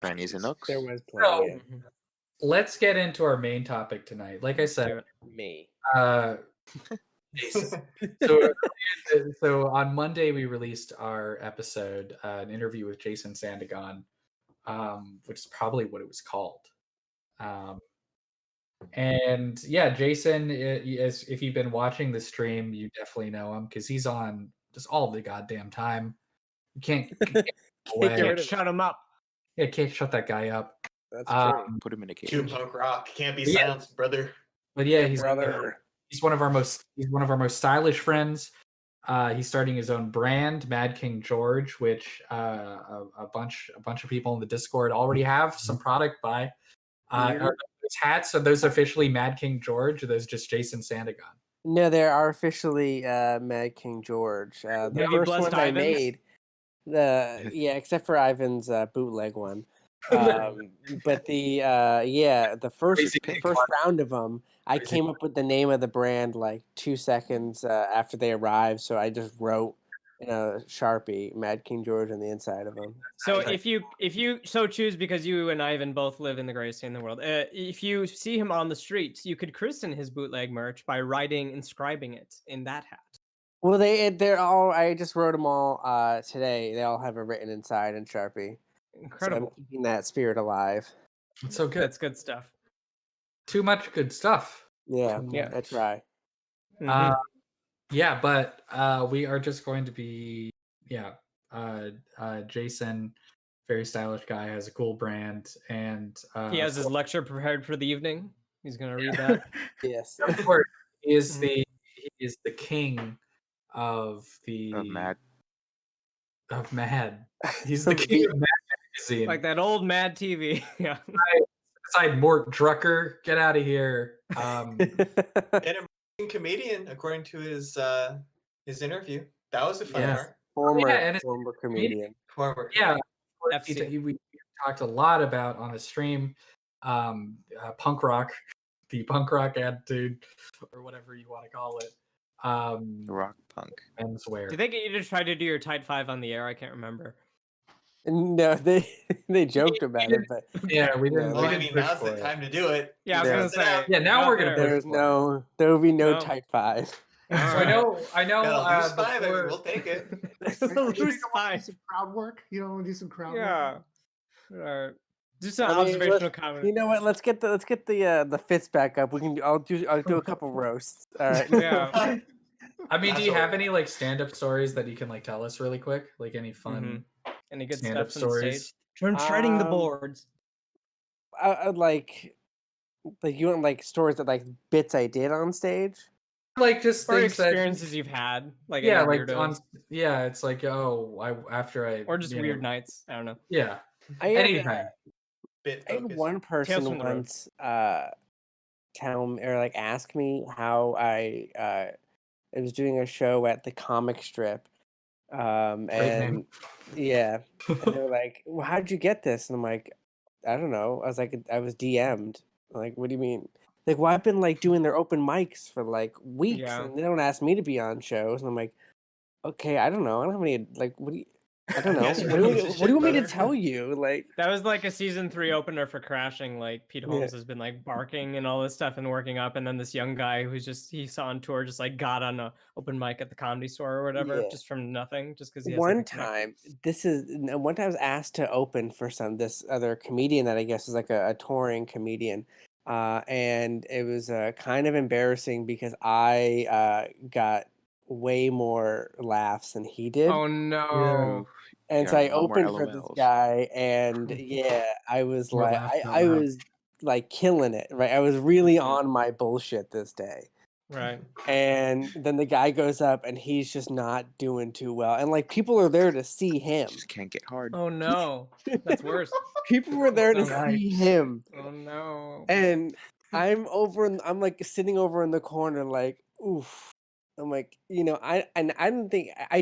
Chinese and nooks. There was plenty. So, Yeah. let's get into our main topic tonight. Like I said, Me. Jason. So on Monday we released our episode, an interview with Jason Sandagon, which is probably what it was called. And yeah, Jason, if you've been watching the stream, you definitely know him because he's on just all the goddamn time. You can't get away. Shut him up. Yeah, can't shut that guy up. That's true. Put him in a cage. True punk rock can't be Yeah. silenced, brother. But yeah, he's Brother. one of our most stylish friends. He's starting his own brand, Mad King George, which a bunch of people in the Discord already have some product by. Are those hats, are those officially Mad King George, or those just Jason Sandagon? No, they are officially Mad King George. The Have you first blessed one I Ivan's? made, except for Ivan's bootleg one. But the first round of them, I came up with the name of the brand like 2 seconds after they arrived. So I just wrote in a Sharpie Mad King George on the inside of them. So if you so choose, because you and Ivan both live in the greatest city in the world, if you see him on the streets, you could christen his bootleg merch by inscribing it in that hat. Well, they're all. I just wrote them all today. They all have it written inside in Sharpie. Incredible. So I'm keeping that spirit alive. It's so good. That's good stuff. Too much good stuff. Yeah, Yeah. I try. Yeah, but we are just going to be Jason, very stylish guy, has a cool brand, and He has his lecture prepared for the evening. He's gonna read that. Yes. of course he is the king of Mad. He's the king of Mad magazine. Like that old Mad TV. Yeah. Beside Mort Drucker, get out of here. And a comedian, according to his interview. That was a fun part. Former comedian. Former. Yeah, FC. we talked a lot about on the stream, punk rock, the punk rock attitude, or whatever you want to call it. Rock punk. Menswear. Did they get you to try to do your Tide 5 on the air? I can't remember. No, they joked about it, but Yeah, we didn't. Well, we I didn't mean, push now's for the it. time to do it. Yeah, I was gonna say. Yeah, now Not we're gonna there. push there will be no No. Type 5. So I know. Gotta lose 5, I mean, before- we'll take it. Lose 5. Some crowd work. You know, do some crowd Yeah. work. Do some I mean, observational comedy. You know what? Let's get the fits back up. I'll do a couple roasts. All right. Yeah. I mean, do you have any like stand-up stories that you can like tell us really quick? Like any fun Any good stand-up stuff on the stories? stage? Treading the Um, boards. I'd like you want like stories that like bits I did on stage. Like just Or things that experiences you've had. Like yeah, any like weirdos. it's like after I Or just you weird know, nights. I don't know. Yeah, I had, anytime. Bit I had focus. one Tales person from the road. once tell me or like ask me how I was doing a show at the comic strip. name. And yeah, and they're like, "Well, how'd you get this?" And I'm like, "I don't know." I was like, "I was DM'd." I'm like, what do you mean? Like, well, I've been like doing their open mics for like weeks, Yeah. and they don't ask me to be on shows. And I'm like, okay, I don't know. I don't have any like. What do you? I don't know. Yes, What do you you should want me to better. tell you? Like, That was like a season 3 opener for Crashing. Like Pete Holmes has been like barking and all this stuff and working up, and then this young guy who's he saw on tour just like got on a open mic at the Comedy Store or whatever, Yeah. just from nothing, just because he has one like, a connection. time, one time I was asked to open for this other comedian that I guess is like a touring comedian, and it was kind of embarrassing because I got way more laughs than he did. Oh no! And so Yeah, I a lot more opened for this LOLs. guy, and yeah, I was More like, laughs out I loud. was like killing it, right? I was really on my bullshit this day. Right. And then the guy goes up, and he's just not doing too well. And like people are there to see him. Just can't get hard. Oh no! That's worse. People were there to Not see him, Oh no! and I'm like sitting over in the corner, like, oof. I'm like, I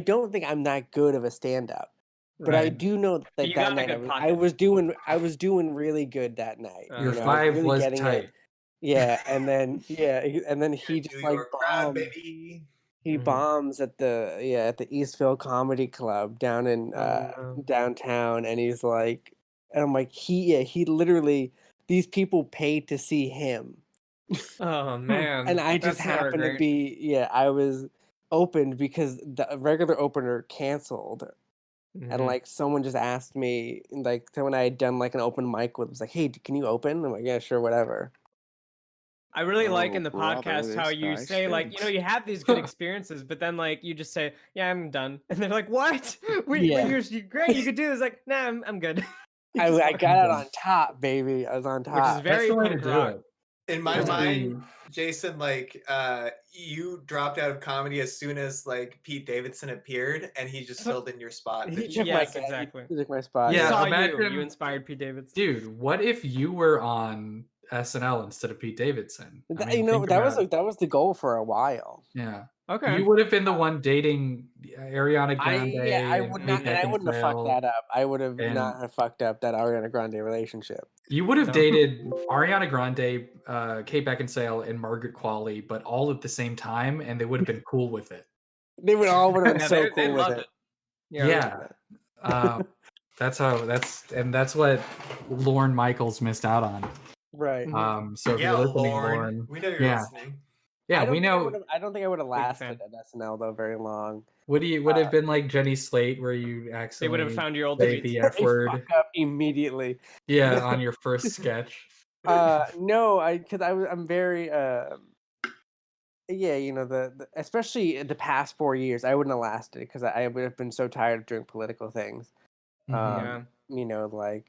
don't think I'm that good of a stand-up. But I Right. do know that You that got a night good I was doing really good that night. Your Your I was 5 really was getting tight. it. Yeah, and then he just New like York crowd, bombs. baby. He bombs at the Eastville Comedy Club down in Oh, no. downtown, and he's like, And I'm like, he literally, these people paid to see him. Oh man. And I just That's never happened to great. be, I was opened because the regular opener canceled. And Mhm. like someone just asked me, like someone I had done like an open mic with was like, "Hey, can you open?" I'm like, "Yeah, sure, whatever." I really like in the brother, podcast how this you guy say like, stinks. you have these good experiences, but then like you just say, "Yeah, I'm done," and they're like, "What? Yeah. You're great. You could do this." Like, "Nah, I'm good." You I just I walk got out good. on top, baby. I was on Which is top. That's very the way to punk do rock. it. In my Just mind, be- Jason, like, you dropped out of comedy as soon as like Pete Davidson appeared, and he just filled in your spot. He didn't took you? my Yes, exactly. He took my spot. He Yeah, saw imagine- you inspired Pete Davidson. Dude, what if you were on SNL instead of Pete Davidson? I mean, think that about it. was the goal for a while. Yeah. Okay. You would have been the one dating Ariana Grande I and would Kate not, and I wouldn't have fucked Beckinsale. that up. I would have and- not have fucked up that Ariana Grande relationship. You would have No. dated Ariana Grande, Kate Beckinsale, and Margaret Qualley, but all at the same time, and they would have been cool with it. They would all would have been Yeah, so they cool with loved it. Yeah. That's what Lorne Michaels missed out on. Right. So if Yeah, you're listening, Lauren, we know you're yeah. listening. Yeah, we know. I don't think I would have lasted fan. at SNL though very long. Would have been like Jenny Slate, where you They accidentally would have found your old say tweets. the F I word? fuck up immediately. Yeah, on your first sketch. No, I'm very yeah, the especially the past 4 years, I wouldn't have lasted because I would have been so tired of doing political things. Yeah. Like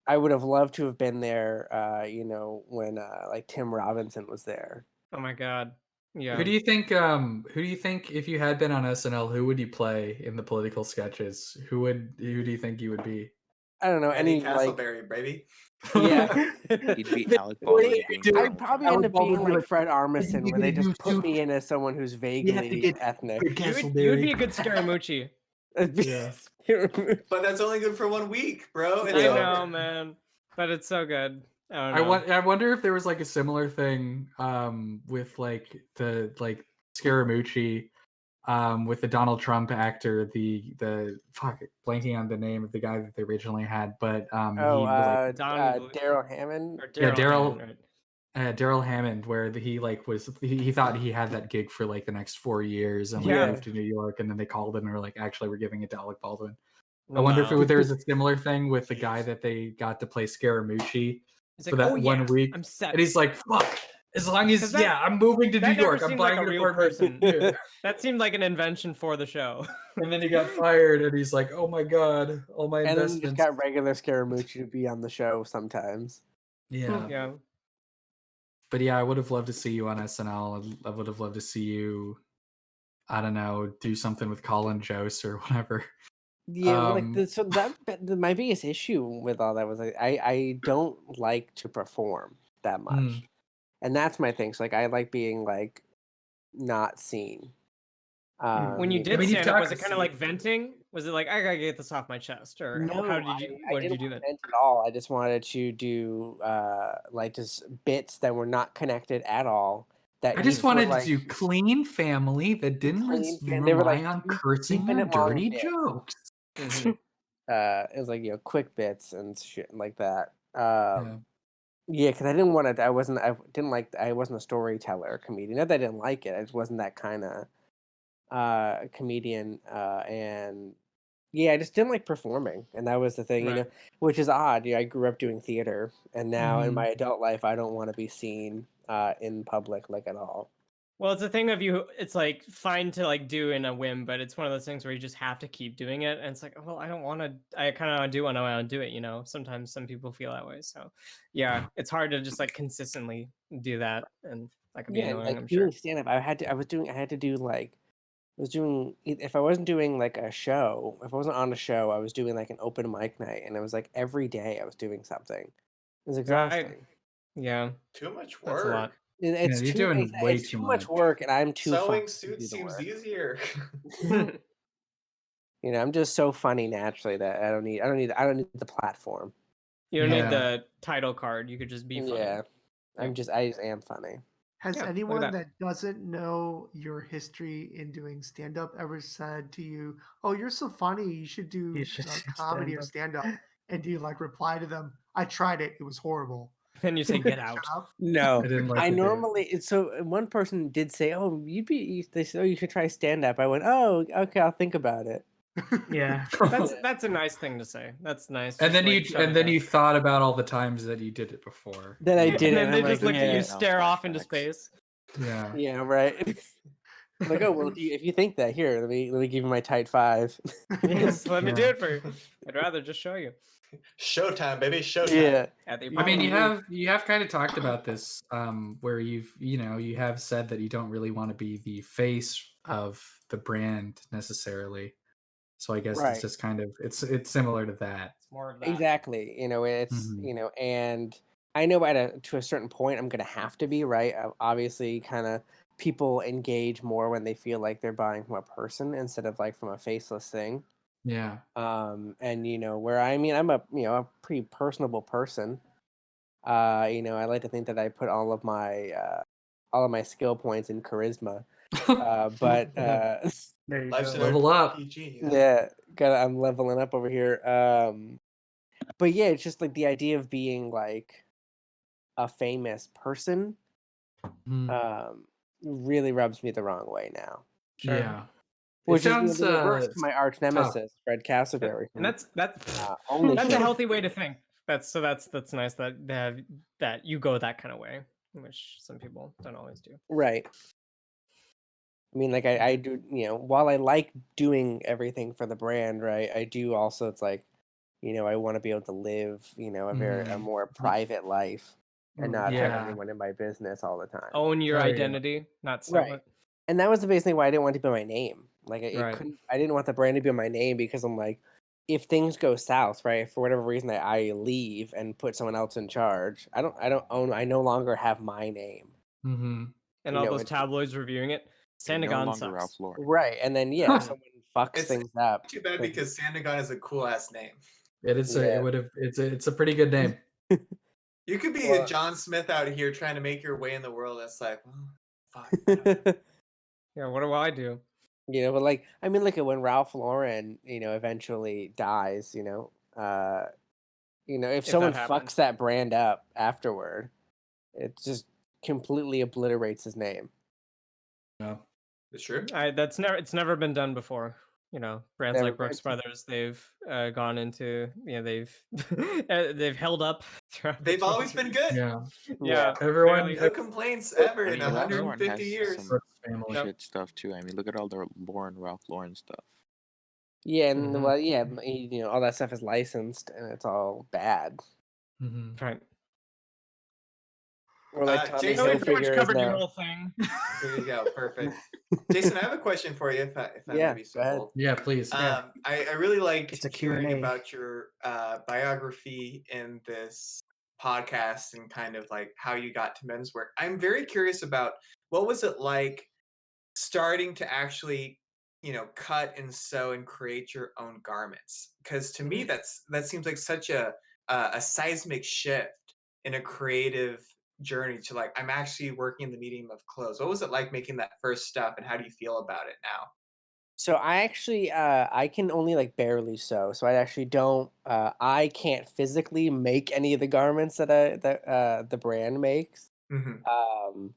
I would have loved to have been there, when like Tim Robinson was there. Oh my god. Yeah. Who do you think? Who do you think if you had been on SNL, who would you play in the political sketches? Who do you think you would be? I don't know, Eddie any like Castleberry, baby. yeah. He'd be Alec Baldwin being I'd Donald probably Trump. end up being Baldwin would be like like, Fred Armisen, where they just put soup. me in as someone who's vaguely get ethnic. You would be a good Scaramucci. Yeah. But that's only good for 1 week, bro. It's I over. know, man. But it's so good. I don't know. I wonder if there was like a similar thing with like the Scaramucci with the Donald Trump actor, the blanking on the name of the guy that they originally had, but Daryl Hammond. Or Yeah, Daryl- Hammond, right? Daryl Hammond, where he thought he had that gig for like the next 4 years and like Yeah. moved to New York, and then they called him and were like, actually, we're giving it to Alec Baldwin. I wonder if there was a similar thing with the guy that they got to play Scaramucci He's for like, that "Oh, 1 yeah, week, I'm set." and he's like, "Fuck, as long as 'Cause that- I'm moving to New that never York, I'm seemed like buying a an real apartment." person. Yeah. That seemed like an invention for the show. And then he got fired, and he's like, "Oh my god, all my And then you investments." just got regular Scaramucci to be on the show sometimes. Yeah, Yeah. but yeah, I would have loved to see you on SNL. I would have loved to see you, I don't know, do something with Colin Jost or whatever. Yeah, my biggest issue with all that was like, I don't like to perform that much, and that's my thing. So like I like being like not seen. When you did mean, you've stand up, was talked- it kind of like venting? Was it like, I gotta get this off my chest, or No, how did you? What did you do want then? to vent at all. I just wanted to do like just bits that were not connected at all. That I just each were, wanted like, to do clean family that didn't They were rely like on 2 cursing or 2-minute long dirty bits. jokes. Mhm. It was like quick bits and shit like that. Yeah. Yeah, because I didn't want to. I wasn't a storyteller or comedian. Not that I didn't like it. I just wasn't that kind of comedian. And yeah, I just didn't like performing, and that was the thing, Right. which is odd. I grew up doing theater, and now in Mhm. my adult life, I don't want to be seen in public like at all. Well, it's a thing of you. It's like fine to like do in a whim, but it's one of those things where you just have to keep doing it, and it's like, well, I don't want to. I kind of do want to do it. Sometimes some people feel that way. So, yeah, it's hard to just like consistently do that, and that could be Yeah, and annoying. like I'm sure. doing stand up, I had to do like. I was doing if I wasn't doing like a show, if I wasn't on a show, I was doing like an open mic night, and it was like every day I was doing something. It was exhausting. Yeah, Too much that's a lot. work. It's you're too doing way it's too too much much. work, and I'm too Sewing funny to do suits the seems work. easier. I'm just so funny naturally that I don't need the platform. You don't Yeah. need the title card. You could just be funny. Yeah, I just am funny. Has Yeah, look at anyone that. that doesn't know your history in doing stand up ever said to you, "Oh, you're so funny, you should do You should do comedy or stand-up." stand up"? And do you like reply to them? I tried it. It was horrible. Then you say get Shut out. up. No, I didn't like I it. normally so one person did say, "Oh, they said, oh, you should try stand up." I went, "Oh, okay, I'll think about it." Yeah, that's a nice thing to say. That's nice. And Just, then like, you shut it and then down. you thought about all the times that you did it before. Then I Yeah. did And it, then and they I'm just like, look at yeah, you, Now stare off into flashbacks. space. Yeah. yeah, right. I'm like, oh well, if you think that, here, let me give you my tight 5. Yes, let me do Yeah. it for you. I'd rather just show you. Showtime, baby. Showtime. Yeah, At the I mean, Apollo. you have kind of talked about this, where you have said that you don't really want to be the face of the brand necessarily. So I guess it's right. just kind of it's similar to that. It's more of that. Exactly. It's Mhm. and I know to a certain point I'm gonna have to be right. Obviously, kind of people engage more when they feel like they're buying from a person instead of like from a faceless thing. Yeah. And where I'm a a pretty personable person. I like to think that I put all of my skill points in charisma. But There you Life's go. an Level up. RPG. yeah, I'm leveling up over here. But yeah, it's just like the idea of being like a famous person Mhm. really rubs me the wrong way now. Sure. Yeah. It Which is sounds the reverse to my arch tough. nemesis, Fred Castleberry. And that's Only that's a shit. healthy way to think. That's nice that they have that you go that kind of way, which some people don't always do. Right. I mean, like I do, while I like doing everything for the brand, right? I do also. It's like, I want to be able to live, a more private life, and not have Yeah. everyone in my business all the time. Own your Oh, yeah. identity, not sell Right. it. And that was the biggest thing why I didn't want it to be my name. Like Right. I didn't want the brand to be my name because I'm like, if things go south, right, for whatever reason I leave and put someone else in charge, I no longer have my name. Mm-hmm. And You all know, those it's tabloids reviewing it. You're no Sandagon longer Ralph sucks. Lauren. right. And then if someone fucks It's things up. too bad because Sandagon is a cool ass name. It is Yeah. it's a pretty good name. You could be Well- a John Smith out here trying to make your way in the world. It's like, well, fuck. Yeah, what do I do? But like I mean, look at when Ralph Lauren, eventually dies, if someone that happened. fucks that brand up afterward, it just completely obliterates his name. Yeah. It's true. It's never been done before. Brands Never like Brooks been. Brothers, they've gone into, they've they've held up throughout. They've always been good. Yeah. Yeah, Everyone clearly. No complaints ever in Ralph Lauren 150 has years. some Brooks family. shit stuff too. I mean, look at all the Ralph Lauren stuff. Yeah, and Mhm. well, yeah, all that stuff is licensed and it's all bad. Mm-hmm. Right. Or like Tommy Jason, We pretty much Hilfiger is covered your now. whole thing. There you go. Perfect. Jason, I have a question for you, if I Yeah, may be so go ahead. bold. Yeah, please. I really liked It's a hearing Q&A. about your biography in this podcast and kind of like how you got to menswear. I'm very curious about what was it like starting to actually, cut and sew and create your own garments? Because to me, that seems like such a seismic shift in a creative journey to like I'm actually working in the medium of clothes. What was it like making that first step, and how do you feel about it now? So I actually I can only like barely sew. So I actually don't I can't physically make any of the garments that the brand makes. Mm-hmm.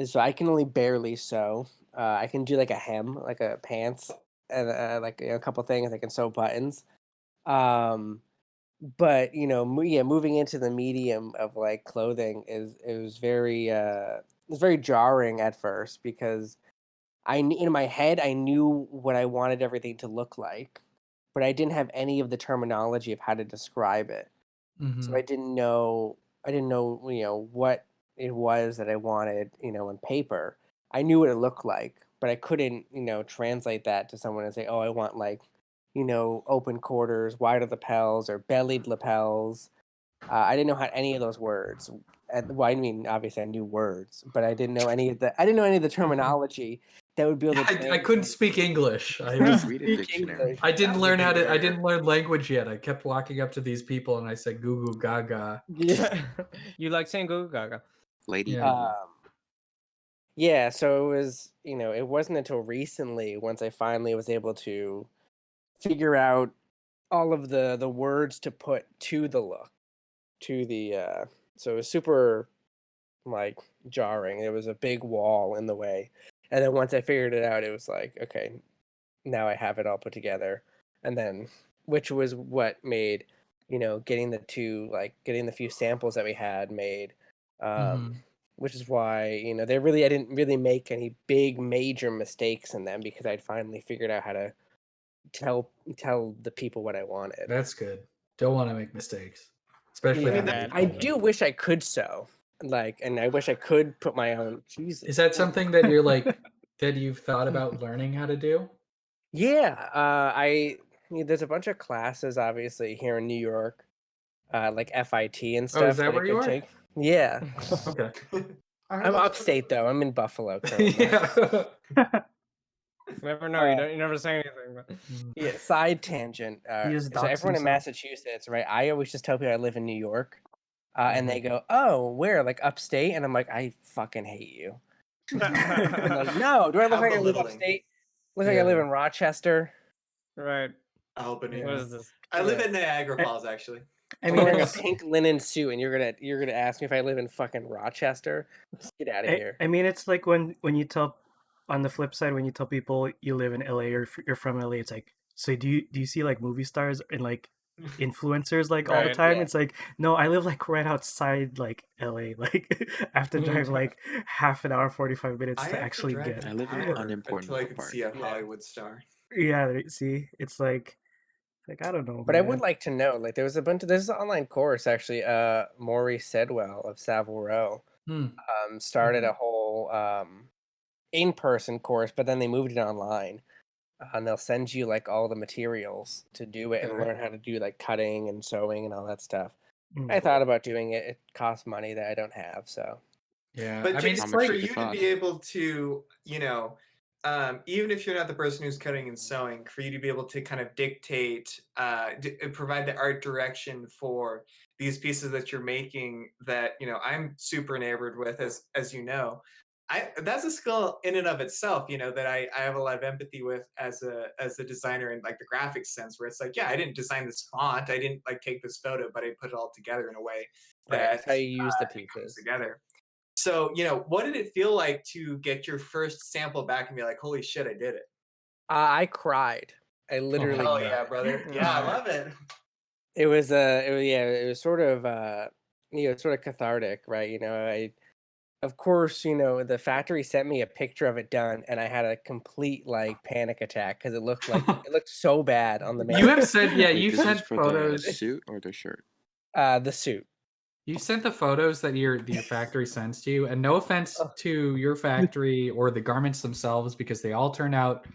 So I can only barely sew. I can do like a hem, like a pants, and like a couple things. I can sew buttons. Um, but moving into the medium of like clothing it was very jarring at first because in my head I knew what I wanted everything to look like, but I didn't have any of the terminology of how to describe it. So Mm-hmm. I didn't know, what it was that I wanted, on paper. I knew what it looked like, but I couldn't, translate that to someone and say, "Oh, I want like, open quarters, wider lapels, or bellied lapels." I didn't know how any of those words. Well, I mean, obviously I knew words, but I didn't know any of the terminology that would be able to I couldn't translate. speak English. I Read was a Speak dictionary. English. I didn't That's learn how even to I rarer. didn't learn language yet. I kept walking up to these people and I said goo goo gaga. Yeah. You like saying Goo Goo Gaga? Lady Yeah. Gaga. Yeah, so it was, it wasn't until recently once I finally was able to figure out all of the words to put to the look, to the so it was super like jarring. There was a big wall in the way, and then once I figured it out, it was like, okay, now I have it all put together, and then which was what made getting the few samples that we had made, which is why I didn't really make any big major mistakes in them because I'd finally figured out how to tell the people what I wanted. That's good. Don't want to make mistakes, especially. Yeah, I do wish I could sew, and I wish I could put my own. Jesus, is that something that you're like that you've thought about learning how to do? Yeah, there's a bunch of classes obviously here in New York, like FIT and stuff. Oh, is that where I you could are? take. Yeah. Okay. I'm upstate though. I'm in Buffalo currently. Yeah. You never know. You never say anything. But... Yeah. Side tangent. So everyone in Massachusetts, right? I always just tell people I live in New York, and they go, "Oh, where? Like upstate?" And I'm like, "I fucking hate you." I'm like, no, do I look like I live upstate? Look like I live in Rochester. Right. Albany. What is this? I live in Niagara Falls, actually. I'm wearing a pink linen suit, and you're gonna ask me if I live in fucking Rochester? Get out of here. I mean, it's like when you tell, on the flip side, when you tell people you live in LA or you're from LA, it's like, so do you see like movie stars and like influencers like all the time? It's like, no, I live like right outside like LA. Like I have to drive like half an hour, 45 minutes to actually get. I live in an unimportant until I can see a Hollywood star. Yeah, see, it's like I don't know. But I would like to know, like, there's an online course actually. Maurice Sedwell of Savile Row started a whole in-person course, but then they moved it online, and they'll send you like all the materials to do it and learn how to do like cutting and sewing and all that stuff. I thought about doing it. It costs money that I don't have, so. Yeah, but I mean, Jason, for you to be able to, even if you're not the person who's cutting and sewing, for you to be able to kind of dictate, provide the art direction for these pieces that you're making, that I'm super enamored with, as you know, that's a skill in and of itself, that I have a lot of empathy with as a designer in like the graphics sense, where it's like, yeah, I didn't design this font, I didn't like take this photo, but I put it all together in a way that's how you use the pieces comes together. So, what did it feel like to get your first sample back and be like, holy shit, I did it? I cried. I literally cried. cried. Yeah, brother. Yeah, I love it. It was it was sort of sort of cathartic, right? Of course, the factory sent me a picture of it done, and I had a complete like panic attack because it looked so bad on the. You have said, Wait, you sent photos. The suit or the shirt? The suit. You sent the photos that your factory sends to you, and no offense to your factory or the garments themselves, because they all turn out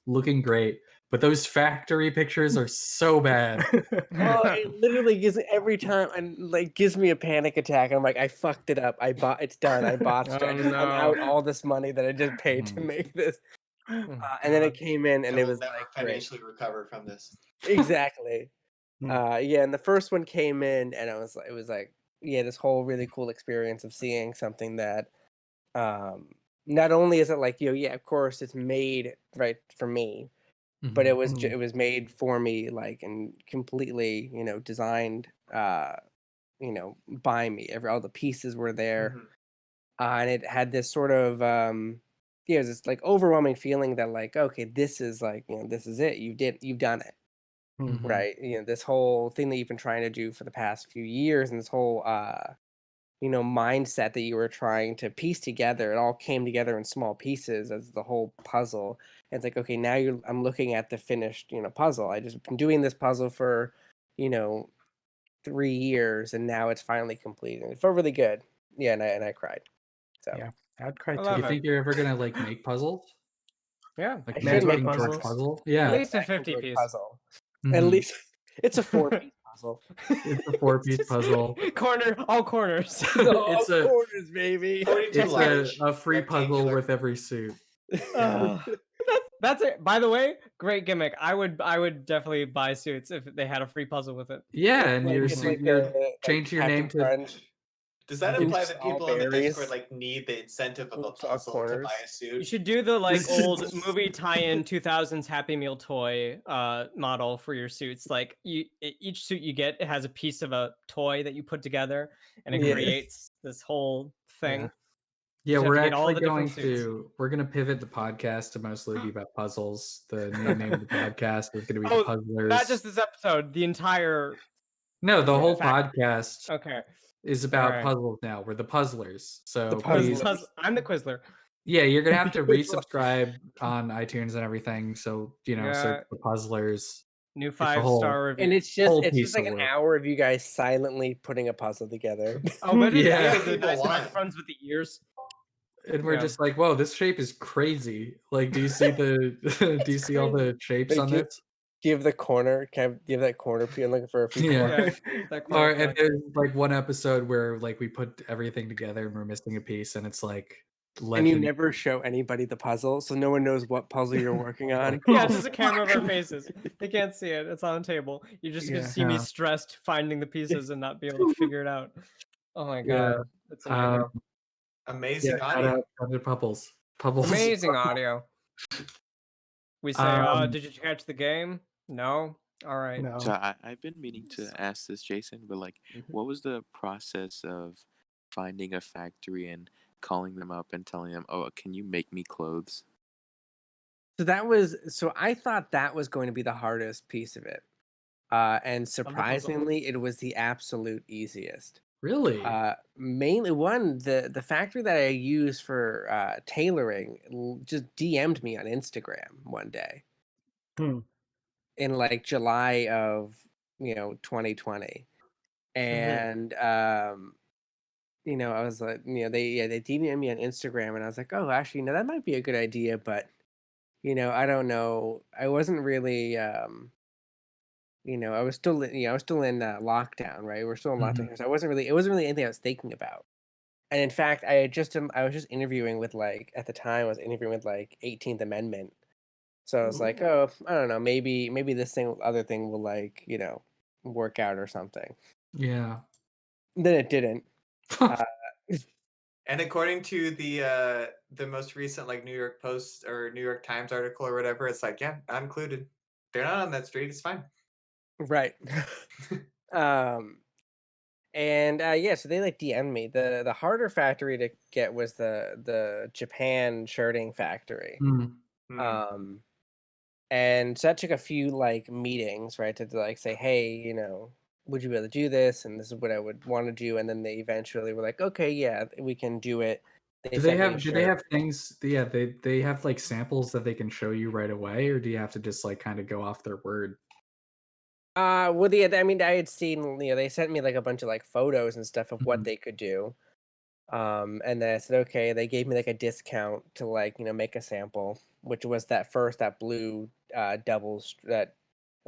looking great, but those factory pictures are so bad. It literally gives every time, and like gives me a panic attack. I'm like, I fucked it up. It's done. I botched it. I'm out all this money that I just paid to make this. And then it came in, and it was never like financially recover from this. Exactly. And the first one came in, and it was like this whole really cool experience of seeing something that not only is it like of course it's made right for me, but it was made for me, like, and completely designed by me. All the pieces were there, and it had this sort of it was this like overwhelming feeling that like, okay, this is like this is it. You've done it. Right, this whole thing that you've been trying to do for the past few years, and this whole mindset that you were trying to piece together, it all came together in small pieces as the whole puzzle. And it's like, okay, now I'm looking at the finished puzzle. I just been doing this puzzle for 3 years, and now it's finally complete, and it felt really good. And I cried. So yeah, I'd cry too. Do you think you're ever gonna like make puzzles? Yeah, like make puzzles. Puzzle. Yeah, at least a 50-piece puzzle. At least it's a 4-piece puzzle. It's a 4-piece puzzle. All corners. It's corners, baby. It's a free puzzle with every suit. That's it. By the way, great gimmick. I would definitely buy suits if they had a free puzzle with it. Yeah, and Like, you're it's like change your name to. Does that Oops, imply that all people on the Discord berries. like need the incentive of a Oops, all puzzle to buy corners. a suit? You should do the like old movie tie-in 2000s Happy Meal toy model for your suits. Like each suit you get, it has a piece of a toy that you put together, and it creates this whole thing. Yeah, have we're to get all actually the going different suits. we're gonna pivot the podcast to mostly be about puzzles. The new name of the podcast is gonna be the Oh, Puzzlers. not just this episode, the entire. No, the whole fact- podcast Okay. is about Alright. puzzles now. We're the Puzzlers. So The please, Puzzlers. I'm the Quizler. yeah, you're gonna have to resubscribe on iTunes and everything. So search Yeah. the Puzzlers. New It's a 5-star review. And it's whole just piece like of an work. hour of you guys silently putting a puzzle together. Oh, but it is Yeah. the People nice want it. microphones with the ears. And we're just like, whoa, this shape is crazy. Like, do you see do you see all the shapes Wait, on do you- this? Do you have the corner? Can I give that corner? I'm looking for a few Yeah. corners. That Or corner if there's like one episode where like we put everything together and we're missing a piece, and it's like And you legend. never show anybody the puzzle, so no one knows what puzzle you're working on. Yeah, it's just a camera of our faces. They can't see it. It's on a table. You're just gonna Yeah. see me stressed finding the pieces and not be able to figure it out. Oh my Yeah. god, that's amazing. Amazing shout audio. out to Pupples. Pupples. Amazing audio. We say, Um, did you catch the game? No. All right. No. So I've been meaning to ask this, Jason, but like, what was the process of finding a factory and calling them up and telling them, "Oh, can you make me clothes?" So I thought that was going to be the hardest piece of it. And surprisingly, it was the absolute easiest. Really? Mainly the factory that I use for tailoring just DM'd me on Instagram one day in like July of 2020, and I was like, they DM'd me on Instagram, and I was like, oh, actually, that might be a good idea, but I don't know, I wasn't really I was still in lockdown, right? We're still in lockdown here, so it wasn't really anything I was thinking about. And in fact, I was just interviewing with at the time I was interviewing with 18th Amendment. So I was like, oh, I don't know, maybe this other thing will work out or something. Yeah. Then it didn't. And according to the most recent New York Post or New York Times article or whatever, it's like, yeah, not included. They're not on that street. It's fine. Right. And so they DM'd me. The harder factory to get was the Japan shirting factory. And so that took a few meetings, right, to say, hey, would you be able to do this? And this is what I would want to do. And then they eventually were like, okay, yeah, we can do it. Do they have things? Yeah, they have samples that they can show you right away, or do you have to just kind of go off their word? Well, I mean, I had seen, they sent me a bunch of photos and stuff of what they could do. And then I said, okay, they gave me a discount to make a sample, which was that blue double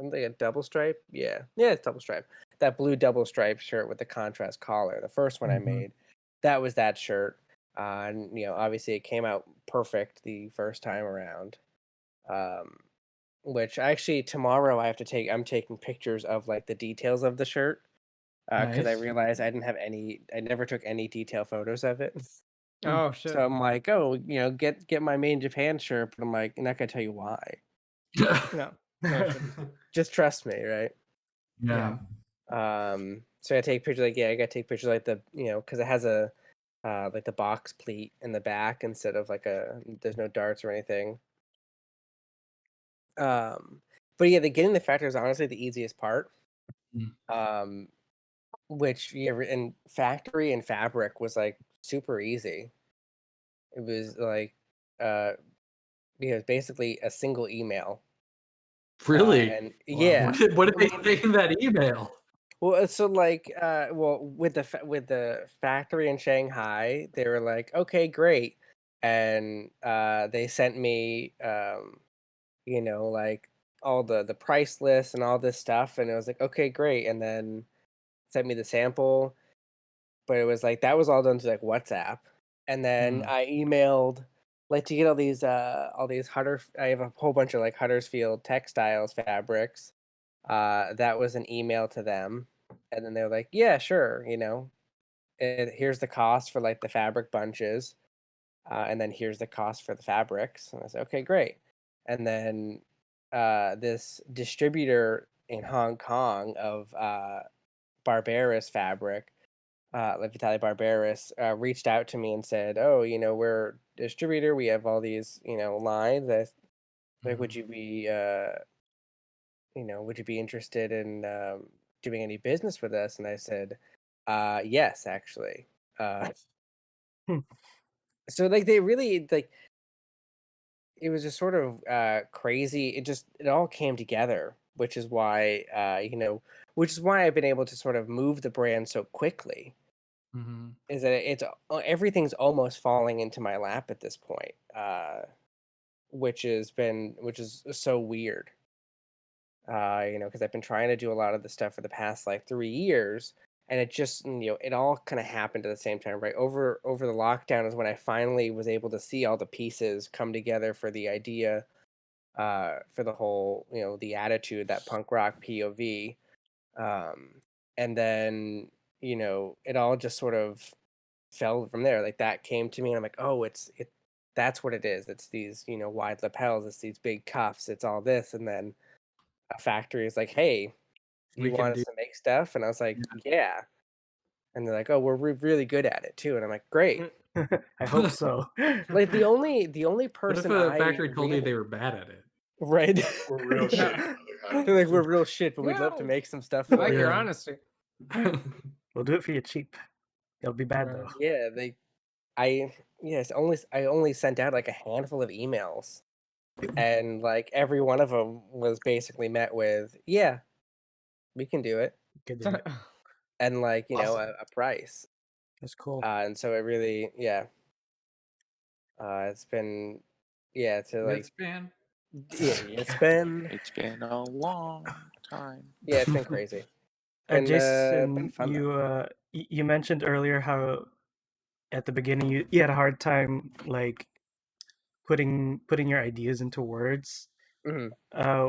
a double stripe. Yeah, it's double stripe. That blue double stripe shirt with the contrast collar. The first one I made, that was that shirt. And obviously it came out perfect the first time around. Which actually tomorrow I'm taking pictures of the details of the shirt. Because I realized I never took any detail photos of it. Oh shit. So I'm like, oh, get my Made in Japan shirt, but I'm like, I'm not gonna tell you why. No. Just trust me, right? Yeah. So I take pictures I gotta take pictures because it has a the box pleat in the back instead of there's no darts or anything. But yeah, getting the factory is honestly the easiest part. Which in factory and fabric was super easy. It was basically a single email. Really? And yeah. What did they say in that email? Well, so with the factory in Shanghai, they were like, okay, great, and they sent me all the price lists and all this stuff, and it was like, okay, great, and then sent me the sample, but it was that was all done to WhatsApp, and then I emailed to get all these I have a whole bunch of Huddersfield textiles fabrics. That was an email to them, and then they were like, yeah, sure, here's the cost for like the fabric bunches, and then here's the cost for the fabrics. And I said, okay, great. And then this distributor in Hong Kong of Barbarous fabric, like Vitaly Barbarous, reached out to me and said, "Oh, we're a distributor. We have all these, lines. Like, would you be, would you be interested in doing any business with us?" And I said, "Yes, actually." Hmm. So like they really like it was just sort of crazy. It all came together, which is why I've been able to sort of move the brand so quickly. Is that everything's almost falling into my lap at this point, which is so weird. Because I've been trying to do a lot of the stuff for the past like 3 years, and it just it all kind of happened at the same time, right? Over the lockdown is when I finally was able to see all the pieces come together for the idea, for the whole the attitude, that punk rock POV, and then it all just sort of fell from there. Like that came to me, and I'm like, oh, that's what it is. It's these wide lapels, it's these big cuffs, it's all this, and then a factory is like, hey, do you want us to make stuff? And I was like, yeah. And they're like, oh, we're really good at it too. And I'm like, great. I hope so. Like the only What person if a I factory told you really they were bad at it? right. We're real shit. They're like, we're real shit, but we'd love to make some stuff I for like you. your Yeah. honesty. We'll do it for you cheap. It'll be bad though. Yeah, I only sent out like a handful of emails, and like every one of them was basically met with, yeah, we can do it, Good do it. and like Awesome. a price. That's cool. And so it really, it's been, to like, It's been. it's been, It's been a long time. yeah, it's been crazy. Been Jason, fun though. you mentioned earlier how at the beginning you had a hard time like putting your ideas into words. Mhm.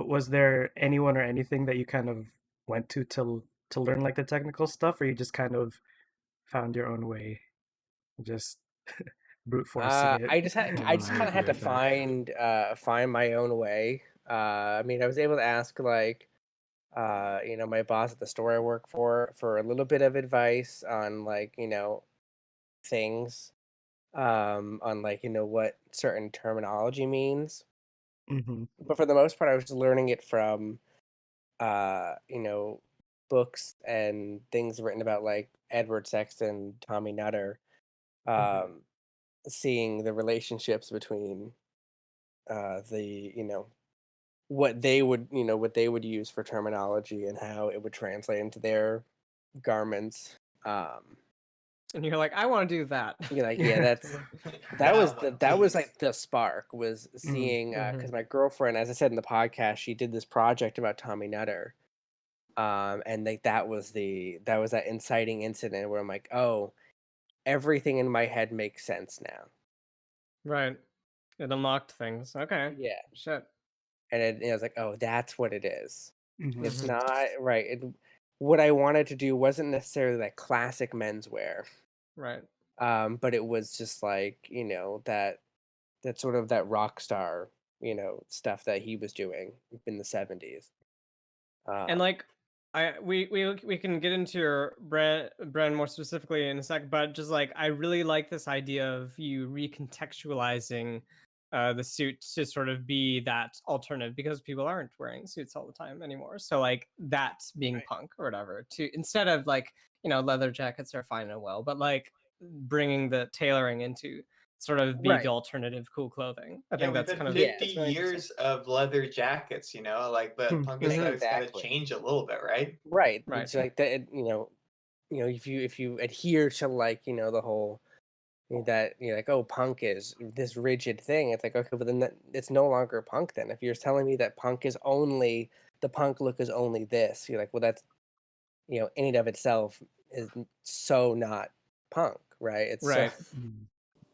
Was there anyone or anything that you kind of went to learn like the technical stuff, or you just kind of found your own way, just brute forcing it? I just I kind of agree had to with that. find my own way. I mean, I was able to ask like, my boss at the store I work for a little bit of advice on like, things, on like, what certain terminology means. Mm-hmm. But for the most part, I was just learning it from, books and things written about like Edward Sexton, Tommy Nutter, um, seeing the relationships between the what they would use for terminology and how it would translate into their garments. And you're like, I want to do that. You're like, yeah, that was like the spark, was seeing because my girlfriend, as I said in the podcast, she did this project about Tommy Nutter. And like that was that inciting incident where I'm like, oh, everything in my head makes sense now. Right. It unlocked things. Okay. Yeah. Shit. And I was like, oh, that's what it is. Mm-hmm. It's not right. What I wanted to do wasn't necessarily like classic menswear. Right. But it was just like, that sort of that rock star, stuff that he was doing in the 70s. And like we can get into your brand more specifically in a sec, but just like I really like this idea of you recontextualizing the suit to sort of be that alternative, because people aren't wearing suits all the time anymore. So like that being punk or whatever, to instead of like leather jackets are fine and well, but like bringing the tailoring into sort of be the alternative cool clothing. I think that's been kind of 50 years of leather jackets, like the punk aesthetic's got to change a little bit, right? Right. It's like that, if you adhere to like, the whole that like, oh, punk is this rigid thing. It's like, okay, but then it's no longer punk then. If you're telling me that the punk look is only this, you're like, well, that's in and of itself is so not punk, right? It's right. so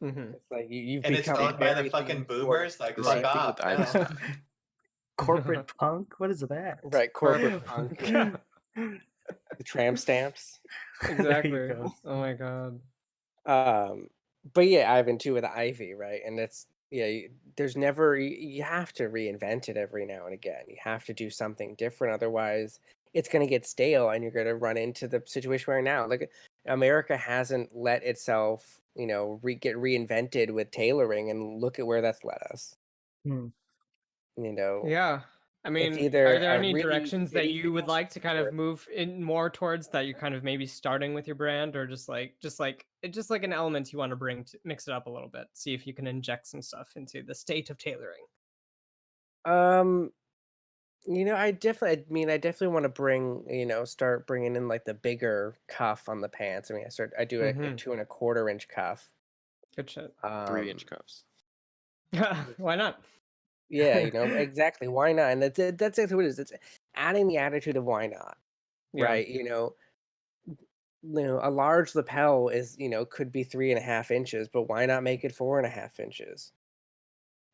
it's like you've and become it's owned by the fucking boomers, like fuck off. Corporate punk? What is that? Right, corporate punk. The tramp stamps. There you Exactly. go. Oh my god. But yeah, Ivan too with Ivy, right? And it's there's never you have to reinvent it every now and again. You have to do something different, otherwise it's going to get stale, and you're going to run into the situation right now. Like America hasn't let itself, get reinvented with tailoring, and look at where that's led us. Hmm. Yeah. I It's mean, are either there a any really directions that shitty you would like to kind or of move in more towards, that you're kind of maybe starting with your brand, or just like an element you want to bring to mix it up a little bit, see if you can inject some stuff into the state of tailoring? um I definitely want to start bringing in like the bigger cuff on the pants. I do a Mm-hmm. 2.25 inch cuff. Good shit. 3-inch cuffs. Why not? Yeah, exactly. Why not? And that's exactly what it is. It's adding the attitude of why not, Yeah. right? A large lapel is, could be 3.5 inches, but why not make it 4.5 inches?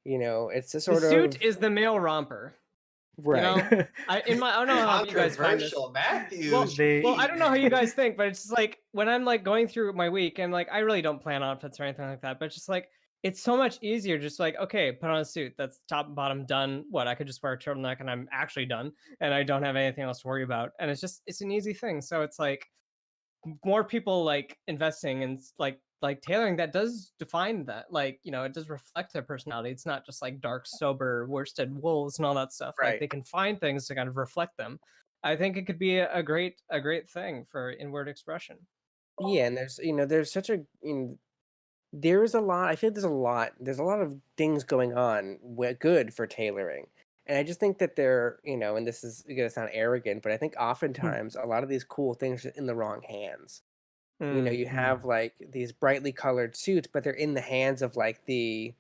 It's a The sort suit of is the male romper. right. I don't know how you guys find this. Controversial, Matthew. Well, I don't know how you guys think, but it's just like when I'm like going through my week, and like I really don't plan outfits or anything like that, but it's just like it's so much easier just like, okay, put on a suit, that's top and bottom done. What, I could just wear a turtleneck and I'm actually done, and I don't have anything else to worry about, and it's an easy thing. So it's like more people like investing in like tailoring that does define that, like, it does reflect their personality. It's not just like dark, sober worsted wools and all that stuff. Like Right. they can find things to kind of reflect them. I think it could be a great thing for inward expression. Yeah, and there's such a there is a lot. I feel like there's a lot of things going on good for tailoring. And I just think that and this is going to sound arrogant, but I think oftentimes a lot of these cool things are in the wrong hands. You have like these brightly colored suits, but they're in the hands of like the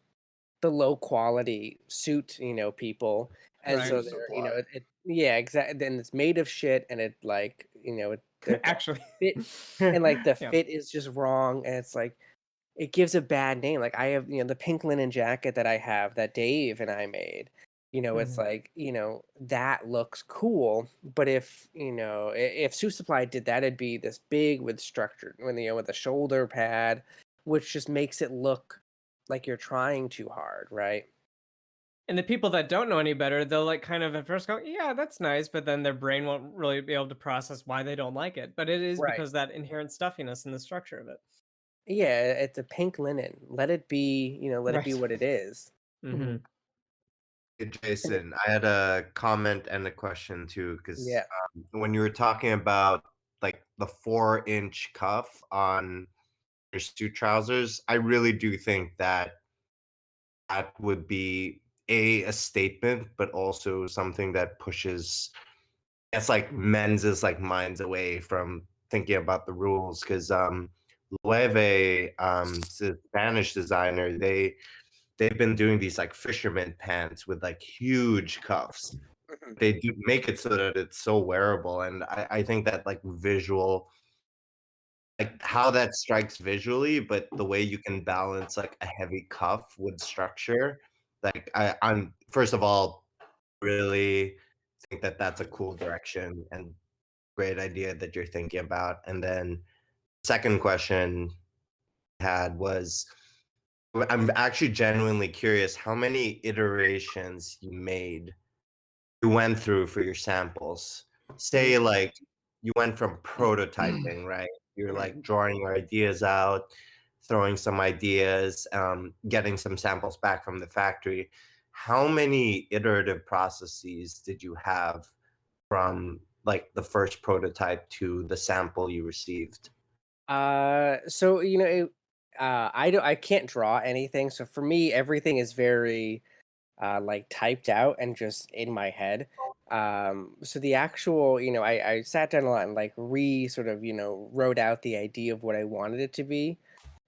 low quality suit, people. And Right. so they're, yeah, exactly. Then it's made of shit, and it like, the Actually. fit, and like the Yeah. fit is just wrong, and it's like it gives a bad name. Like I have, the pink linen jacket that I have that Dave and I made. It's like, that looks cool, but if Suit Supply did that, it'd be this big with structure, with a shoulder pad, which just makes it look like you're trying too hard, right? And the people that don't know any better, they'll like kind of at first go, yeah, that's nice, but then their brain won't really be able to process why they don't like it. But it is Right. because that inherent stuffiness in the structure of it. Yeah, it's a pink linen. Let it be, let it be Right. what it is. Mm-hmm. Jason, I had a comment and a question too, because Yeah. when you were talking about like the 4-inch cuff on your suit trousers, I really do think that that would be a statement, but also something that pushes, it's like men's is like minds away from thinking about the rules. Because Loewe, the Spanish designer, they've been doing these like fisherman pants with like huge cuffs. Mhm. They do make it so that it's so wearable, and I think that like visual, like how that strikes visually, but the way you can balance like a heavy cuff with structure, like I'm first of all really think that that's a cool direction and great idea that you're thinking about. And then second question I had was, I'm actually genuinely curious how many iterations you went through for your samples. Say like you went from prototyping, right? You're like drawing your ideas out, throwing some ideas, getting some samples back from the factory. How many iterative processes did you have from like the first prototype to the sample you received? So I can't draw anything. So for me, everything is very like typed out and just in my head. So the actual, I sat down a lot and like sort of, wrote out the idea of what I wanted it to be.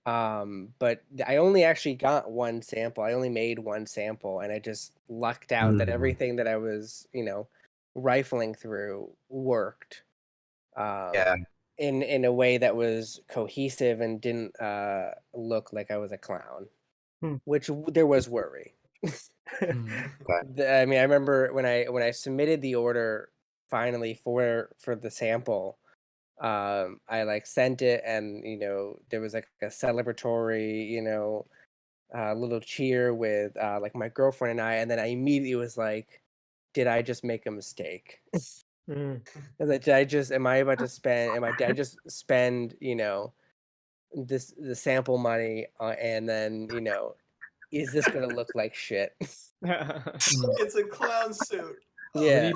But I only actually got one sample. I only made one sample, and I just lucked out that everything that I was, rifling through worked. Yeah. In a way that was cohesive and didn't look like I was a clown, which there was worry. Okay. I remember when I submitted the order finally for the sample, I like sent it, and there was like a celebratory, little cheer with like my girlfriend and and then I immediately was like, did I just make a mistake? Did I just am I about to spend? Did I just spend the sample money, and then is this gonna look like shit? It's a clown suit. Yeah.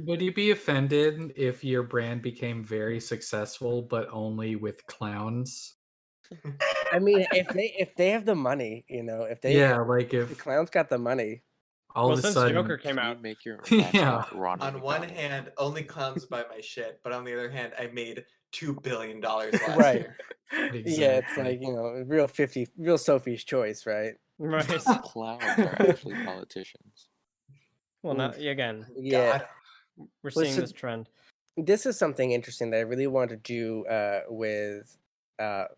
Would you be offended if your brand became very successful but only with clowns? I mean, if they have the money, if the clowns got the money. All of a since sudden, Joker came Can you out, make your Yeah. mascot Ronald On one McDonald? hand, only clowns buy my shit, but on the other hand, I made $2 billion last Right. year. Yeah, it's like real Sophie's choice, right? right? Clowns are actually politicians. Well, now again, Yeah. God. we're Well, seeing so this trend. this is something interesting that I really want to do with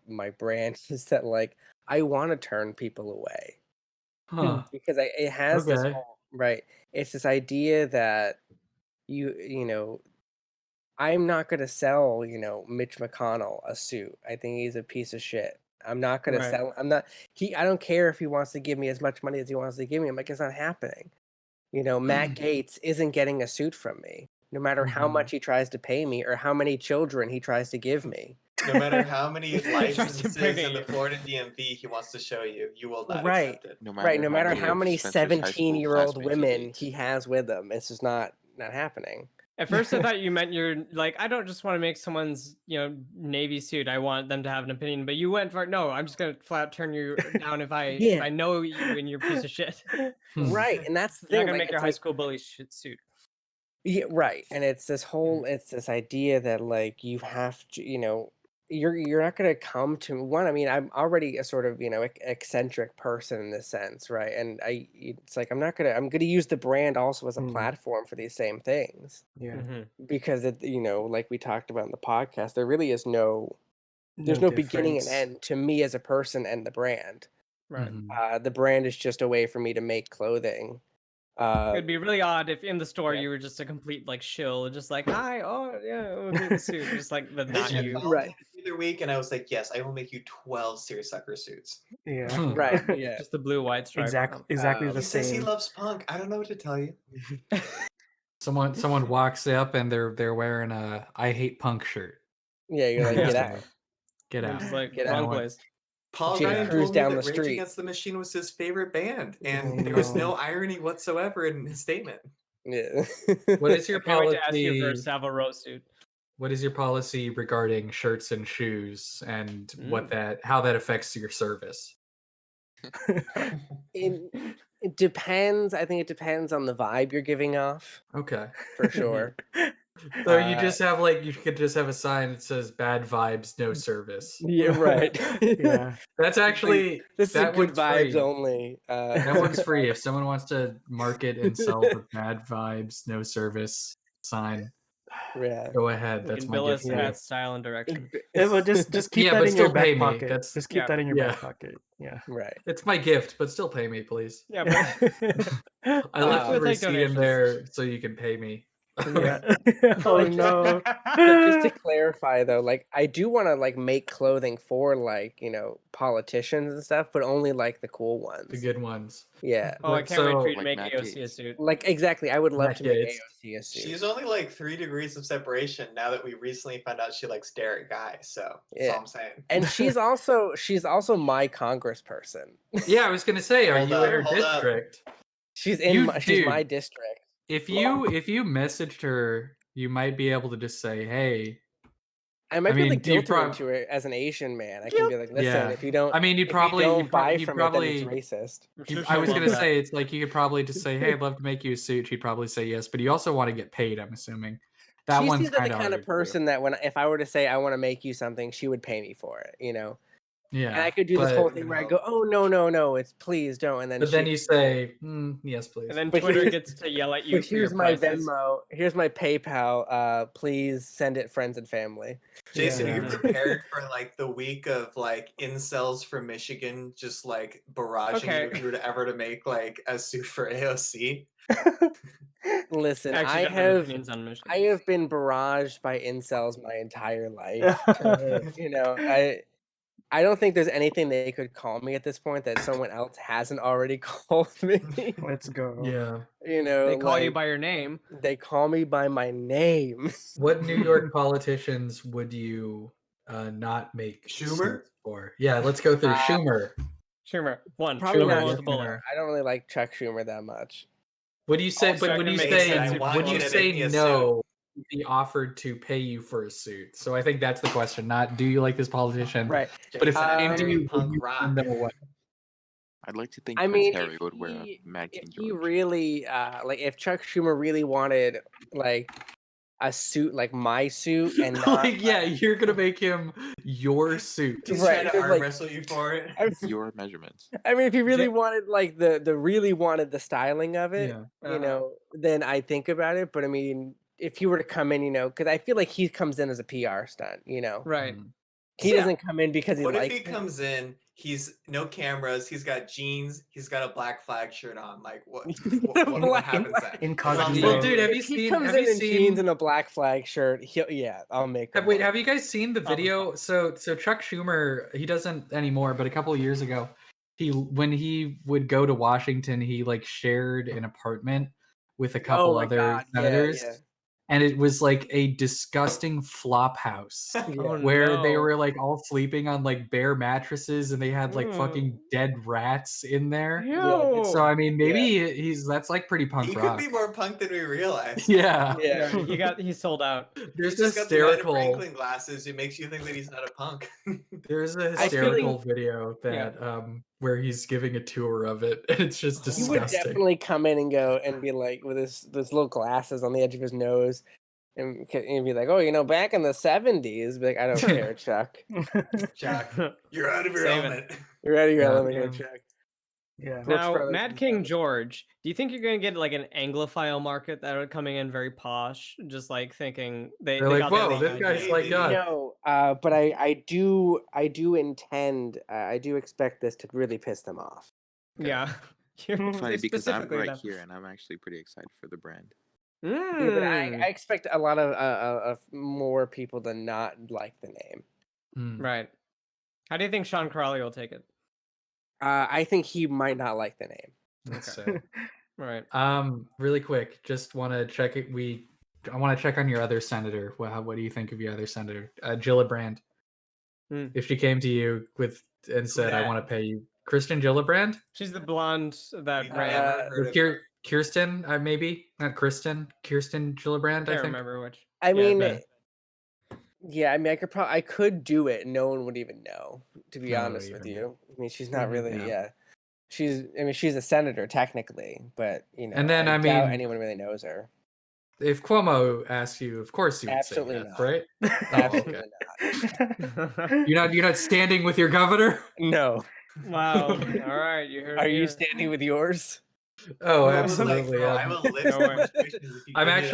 my brand is that like I want to turn people away Huh. because it has this Okay. whole right. It's this idea that you know I'm not gonna sell Mitch McConnell a suit. I think he's a piece of shit. I'm not gonna Right. sell. I'm not. I don't care if he wants to give me as much money as he wants to give me. I'm like, it's not happening. Matt Gates isn't getting a suit from me, no matter how much he tries to pay me or how many children he tries to give me. No matter how many Tries to licenses pay in the you. Florida DMV he wants to show you, you will not Right. accept it. No Right. No matter many how of many Spencer's high school 17-year-old classmates he women dates. he has with him, it's just not happening. At first, I thought you meant you're like, I don't just want to make someone's Navy suit. I want them to have an opinion. But you went for no. I'm just gonna flat turn you down if I Yeah. if I know you and you're a piece of shit. Right. And that's the You're not thing. gonna Like, make your it's high like, school bully suit. yeah, right. And it's this idea that like you have to, you're not going to come to one. I mean, I'm already a sort of, eccentric person in this sense, right? And it's like I'm going to use the brand also as a platform for these same things. Yeah. Because like we talked about in the podcast, there really is there's no beginning and difference. end to me as a person and the brand. Right. The brand is just a way for me to make clothing. It'd be really odd if in the store yeah. you were just a complete like shill, just like hi, oh yeah, we'll make the suit, just like the not Mitch you. called me the other week, and I was like, yes, I will make you 12 Seersucker suits. Yeah. Right. Yeah. Just the blue white stripe. Exactly the He says he same. loves punk. I don't know what to tell you. Someone walks up and they're wearing a I hate punk shirt. Yeah, you're like, Yeah. get out. Get You're out. just like Get wrong out. place. Paul Jim Ryan Cruz told me down that the Rage street. Against the Machine was his favorite band, and Oh, there was no. no irony whatsoever in his statement. Yeah. What is your I can't wait to ask you for a policy? Savile Row suit. What is your policy regarding shirts and shoes and how that affects your service? It depends. I think it depends on the vibe you're giving off. Okay. For sure. So you just have you could just have a sign that says bad vibes, no service. Yeah, right. Yeah. That's actually this is that good one's vibes free. only. That one's free. If someone wants to market and sell the bad vibes, no service sign, yeah, go ahead. You That's can my bill gift us for you. Matt's style and direction. Well, just keep Yeah, that but in your still pay back me. pocket. That's Just keep that in your back pocket. Yeah. right. It's my gift, but still pay me, please. Yeah, but I left the with, like, receipt in donations. there so you can pay me. Yeah. Oh no. But just to clarify though, like I do want to like make clothing for like, politicians and stuff, but only like the cool ones. The good ones. Yeah. Oh, I can't wait for you to like make Matt AOC a Gates. suit. Like exactly. I would love Matt to make Gates. AOC a suit. She's only like 3 degrees of separation now that we recently found out she likes Derek Guy. So that's all I'm saying. And she's also my congressperson. Yeah, I was gonna say, are Hold you up, in her hold up. district? She's Dude, my district. If you messaged her, you might be able to just say, "Hey." I might be able to you guilt her into it as an Asian man. I can be like, listen, Yeah. if you don't, I mean, if you don't buy from it, then it's probably. racist. I was gonna say it's like you could probably just say, "Hey, I'd love to make you a suit." She'd probably say yes, but you also want to get paid. I'm assuming that She one's seems like the kind kind of person that if I were to say I want to make you something, she would pay me for it. Yeah. And I could do this whole thing where I go, "Oh no, it's please don't," and then. But then you say, "Yes, please." And then Twitter gets to yell at you. But here's my Venmo. Here's my PayPal. Please send it friends and family. Jason, are you prepared for like the week of like incels from Michigan just like barraging you if you were to ever to make like a suit for AOC? Listen, I have been barraged by incels my entire life. You know, I don't think there's anything they could call me at this point that someone else hasn't already called me. Let's go. Yeah. You know, they call you by your name. They call me by my name. What New York politicians would you not make Schumer for? Yeah, let's go through Schumer. Schumer, one. Probably Schumer not was the bullet. I don't really like Chuck Schumer that much. What do you say? Also, But when you say no, be offered to pay you for a suit. So I think that's the question. Not do you like this politician, right? But if do you rock. I'd like to think Prince Harry would wear a Mad King George. He really, like, if Chuck Schumer really wanted, like, a suit like my suit, and not, like, yeah, you're gonna make him your suit. He's trying to arm wrestle you for it. Your measurements. I mean, if he really wanted, like, really wanted the styling of it, you know, then I think about it. But I mean, if he were to come in, you know, because I feel like he comes in as a PR stunt, you know, right? He doesn't come in because he likes. What if he comes in? He's no cameras. He's got jeans. He's got a Black Flag shirt on. Like what happens then? Incognito. Well, dude, have you He seen? comes Have in you seen jeans and a Black Flag shirt. I'll make. Wait, have you guys seen the video? So Chuck Schumer, he doesn't anymore, but a couple of years ago, when he would go to Washington, he like shared an apartment with a couple other senators. Yeah. And it was like a disgusting flop house where they were like all sleeping on like bare mattresses and they had like fucking dead rats in there. Yeah. So I mean, maybe that's like pretty punk rock. He could be more punk than we realized. Yeah. He sold out. There's just hysterical got the Franklin glasses. It makes you think that he's not a punk. There's a hysterical video that where he's giving a tour of it, and it's just disgusting. He would definitely come in and go and be like with his little glasses on the edge of his nose, and be like, "Oh, you know, back in the '70s." Be like, "I don't care, Chuck. Chuck, you're out of your element. You're out of your element here, Chuck." Yeah. Now, Mad King George, do you think you're gonna get like an Anglophile market that are coming in very posh, just like thinking they like, got whoa, this guy's like us. No, but I do intend, I do expect this to really piss them off. Yeah. It's funny because I'm right here and I'm actually pretty excited for the brand. Yeah, but I expect a lot of more people to not like the name. Right. How do you think Sean Crowley will take it? I think he might not like the name. Let's say. Right. Really quick, just want to check it. I want to check on your other senator. What do you think of your other senator, Gillibrand? If she came to you and said, "I want to pay you," Kristen Gillibrand? She's the blonde that ran. Kirsten, maybe not Kristen. Kirsten Gillibrand. I think. Remember which. I mean. Yeah, I mean, I could do it. No one would even know, to be honest with you. I mean, she's not really. She's a senator technically, but you know. And then I doubt anyone really knows her. If Cuomo asks you, of course you would absolutely say yes, not. right? Absolutely not. You're not standing with your governor? No. Wow. All right, you heard. Are you standing with yours? Oh, absolutely. I will live. I'm at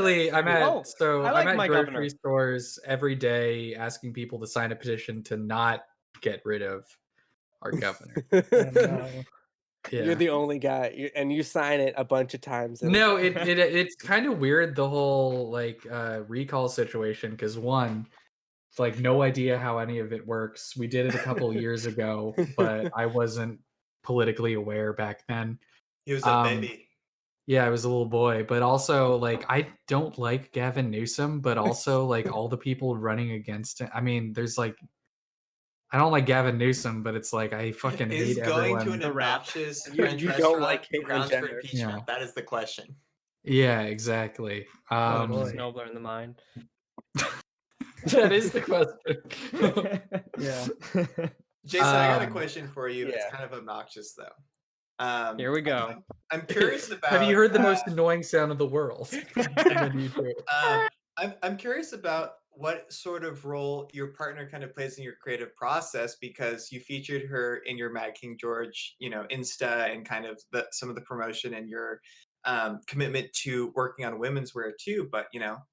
my grocery governor. stores every day asking people to sign a petition to not get rid of our governor. You're the only guy, and you sign it a bunch of times. No, it's kind of weird, the whole like recall situation, because one, like no idea how any of it works. We did it a couple of years ago, but I wasn't politically aware back then. He was a baby. Yeah, I was a little boy, but also like I don't like Gavin Newsom, but also like all the people running against him. I mean, there's like I don't like Gavin Newsom, but it's like I fucking hate everyone. Is going to an obnoxious you don't like Caitlyn Jenner. Yeah. That is the question. Yeah, exactly. Just nobler in the mind. That is the question. Yeah. Jason, I got a question for you. It's kind of obnoxious though. Here we go. I'm curious about. Have you heard the most annoying sound in the world? And then you do it. I'm curious about what sort of role your partner kind of plays in your creative process, because you featured her in your Mad King George, Insta, and kind of some of the promotion and your commitment to working on women's wear too. But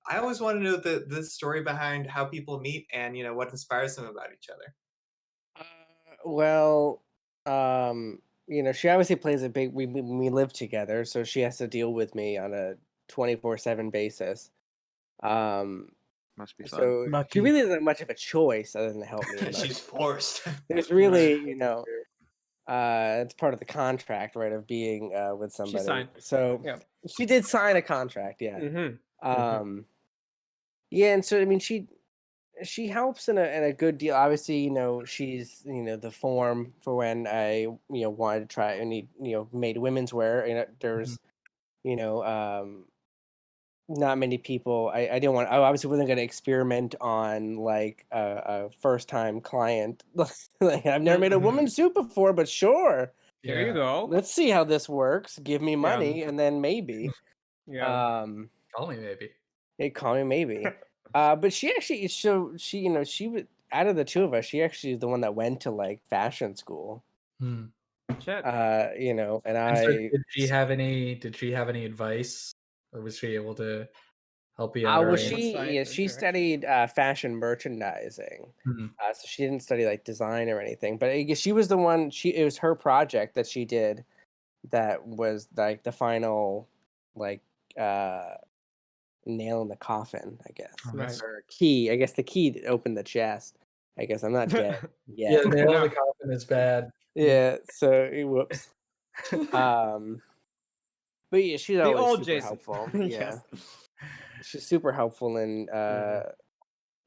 I always want to know the story behind how people meet and what inspires them about each other. Well, she obviously plays a big. We live together, so she has to deal with me on a 24/7 basis. Must be fun. So she Lucky. really doesn't have much of a choice other than to help me. She's forced. There's really, it's part of the contract, right, of being with She somebody. signed. So Yeah. she did sign a contract, yeah. Mm-hmm. Yeah, and so I mean, she helps in a good deal. Obviously, she's the form for when I wanted to try and made women's wear. There's not many people. I didn't want. I obviously wasn't going to experiment on like a first time client. Like I've never made a woman's suit before, but sure. There you go. Let's see how this works. Give me money, and then maybe. Yeah. Call me maybe. Hey, call me maybe. But she actually, so she was out of the two of us. She actually is the one that went to like fashion school. Shit. And And so I. did she have any advice, or was she able to help you out? Well, early? she studied fashion merchandising. So she didn't study like design or anything. But I guess she was the one. It was her project that she did. That was like the final, like nail in the coffin, I guess. Right. Or key. I guess the key to open the chest. I guess I'm not dead Yeah, yet. nail in the coffin is bad. Yeah. So whoops. But yeah, she's The always old super Jason. helpful. Yes. Yeah, she's super helpful, and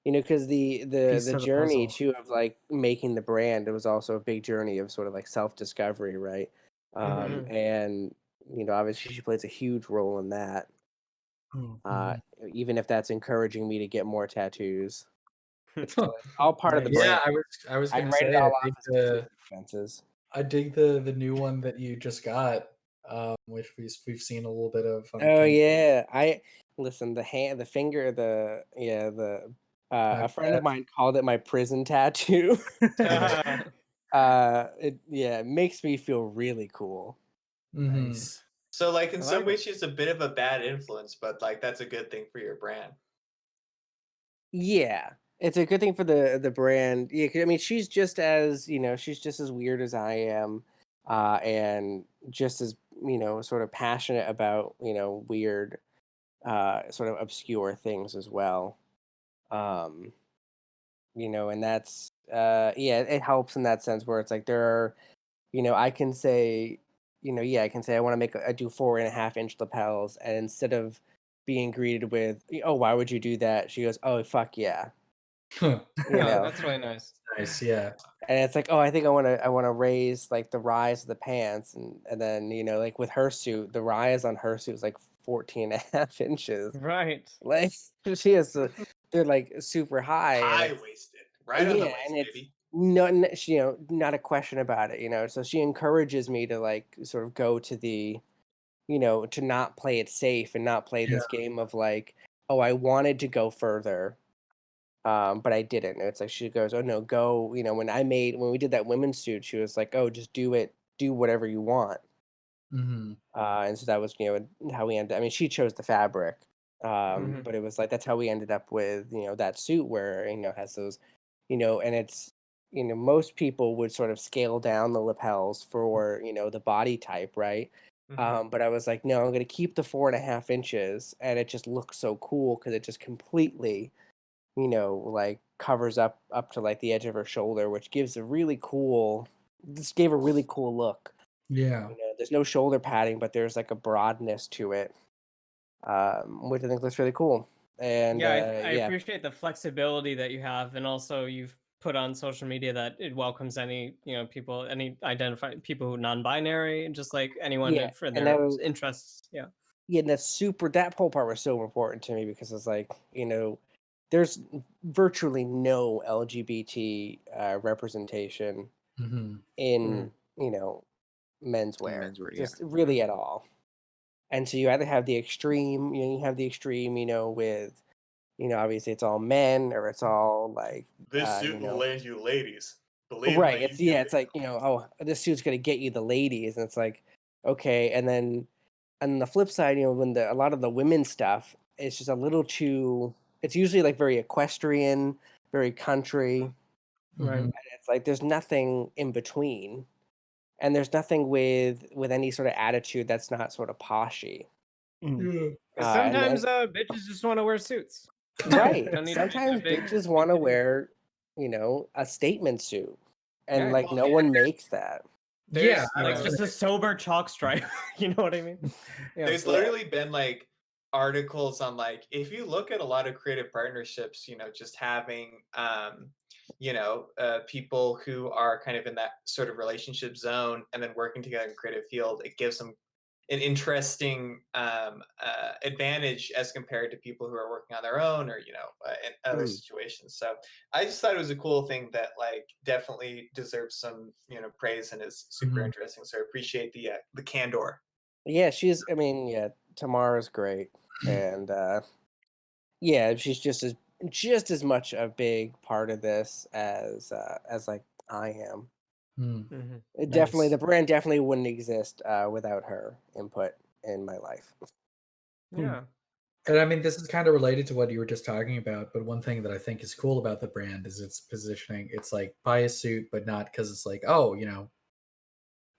because the Piece of the journey puzzle. too of like making the brand, it was also a big journey of sort of like self discovery, right? And obviously she plays a huge role in that. Even if that's encouraging me to get more tattoos, it's all part of the Yeah, brand. I was I gonna write say it all off as business expenses. I dig the new one that you just got, which we've seen a little bit of. Oh yeah, listen. The finger, a friend of mine called it my prison tattoo. It makes me feel really cool. Nice. So like in I some like ways she's a bit of a bad influence, but like that's a good thing for your brand. Yeah, it's a good thing for the brand. Yeah, 'cause, I mean, she's just as she's just as weird as I am, and just as sort of passionate about weird, sort of obscure things as well. Um, and that's yeah, it helps in that sense where it's like there are, I can say, I can say I want to I do 4.5 inch lapels, and instead of being greeted with, oh, why would you do that? She goes, oh, fuck yeah. That's really nice. Nice, yeah. And it's like, oh, I think I want to raise like the rise of the pants, and then like with her suit, the rise on her suit is like 14.5 inches. Right. Like she has, they're like super high, High waisted, right on the waist, and it's baby. not a question about it. So she encourages me to like sort of go to the, to not play it safe and not play this game of like, oh, I wanted to go further. But I didn't. It's like she goes, "Oh no, go!" When we did that women's suit, she was like, "Oh, just do it. Do whatever you want." And so that was how we ended. I mean, she chose the fabric, but it was like that's how we ended up with that suit where has those, and it's most people would sort of scale down the lapels for the body type, right? But I was like, no, I'm gonna keep the 4.5 inches, and it just looks so cool because it just completely like covers up to like the edge of her shoulder, which gives a really cool. This gave a really cool look. Yeah. There's no shoulder padding, but there's like a broadness to it, which I think looks really cool. And yeah, I appreciate the flexibility that you have, and also you've put on social media that it welcomes any people, any identified people who non-binary, and just like anyone for their interests. Yeah. Yeah, and that whole part was so important to me because it's like there's virtually no LGBT representation in menswear, just really at all. And so you either have the extreme, with obviously it's all men or it's all like This suit will land you ladies. Believe right. me. It's it's like, oh, this suit's gonna get you the ladies, and it's like, okay, and then on the flip side, when a lot of the women's stuff is just a little too. It's usually like very equestrian, very country. Right. And it's like there's nothing in between, and there's nothing with any sort of attitude that's not sort of poshy. Sometimes bitches just want to wear suits. Right. Don't need Sometimes to be that big. bitches want to wear, a statement suit, and Yeah. like no one makes that. There's like just a sober chalk stripe. You know what I mean? Yeah. There's literally been like articles on like if you look at a lot of creative partnerships, just having people who are kind of in that sort of relationship zone and then working together in creative field, it gives them an interesting advantage as compared to people who are working on their own or in other situations. So I just thought it was a cool thing that like definitely deserves some praise and is super interesting. So I appreciate the candor. Yeah, Tamara's great, and she's just as much a big part of this as like I am. Definitely, the brand definitely wouldn't exist without her input in my life. Yeah. And I mean, this is kind of related to what you were just talking about, but one thing that I think is cool about the brand is its positioning. It's like buy a suit, but not because it's like, oh,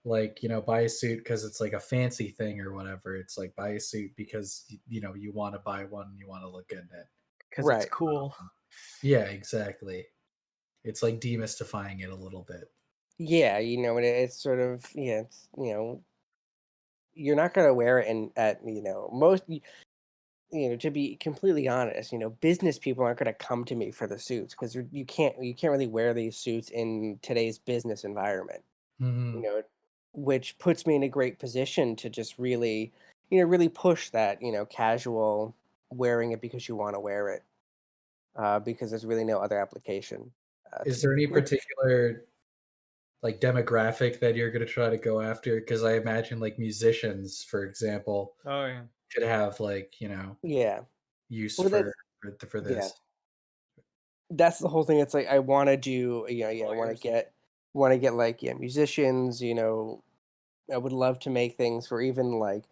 buy a suit because it's like a fancy thing or whatever. It's like buy a suit because, you want to buy one and you want to look good in it. Because it's cool. Yeah, exactly. It's like demystifying it a little bit. Yeah, and it's sort of, it's, you're not going to wear it at, most, to be completely honest, business people aren't going to come to me for the suits because you can't really wear these suits in today's business environment, which puts me in a great position to just really, really push that, casual wearing it because you want to wear it, because there's really no other application. Is there any particular like demographic that you're going to try to go after? Because I imagine like musicians, for example, could have like use for this. Yeah. That's the whole thing. It's like I want to do, I want to get like musicians. I would love to make things for even like,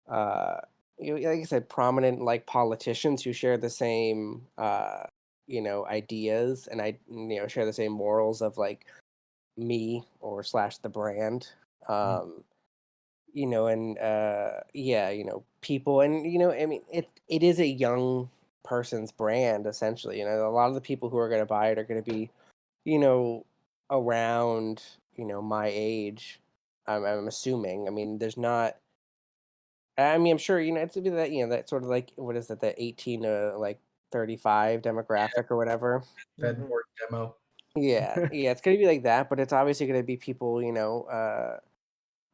like I said, prominent like politicians who share the same, ideas, and share the same morals of like me or / the brand. And people, and I mean it is a young person's brand essentially. A lot of the people who are going to buy it are going to be around my age. I'm assuming. I mean, there's not. I mean, I'm sure it's gonna be that that sort of like, what is it, the 18 to like 35 demographic or whatever. Bedboard demo. Yeah, it's gonna be like that, but it's obviously gonna be people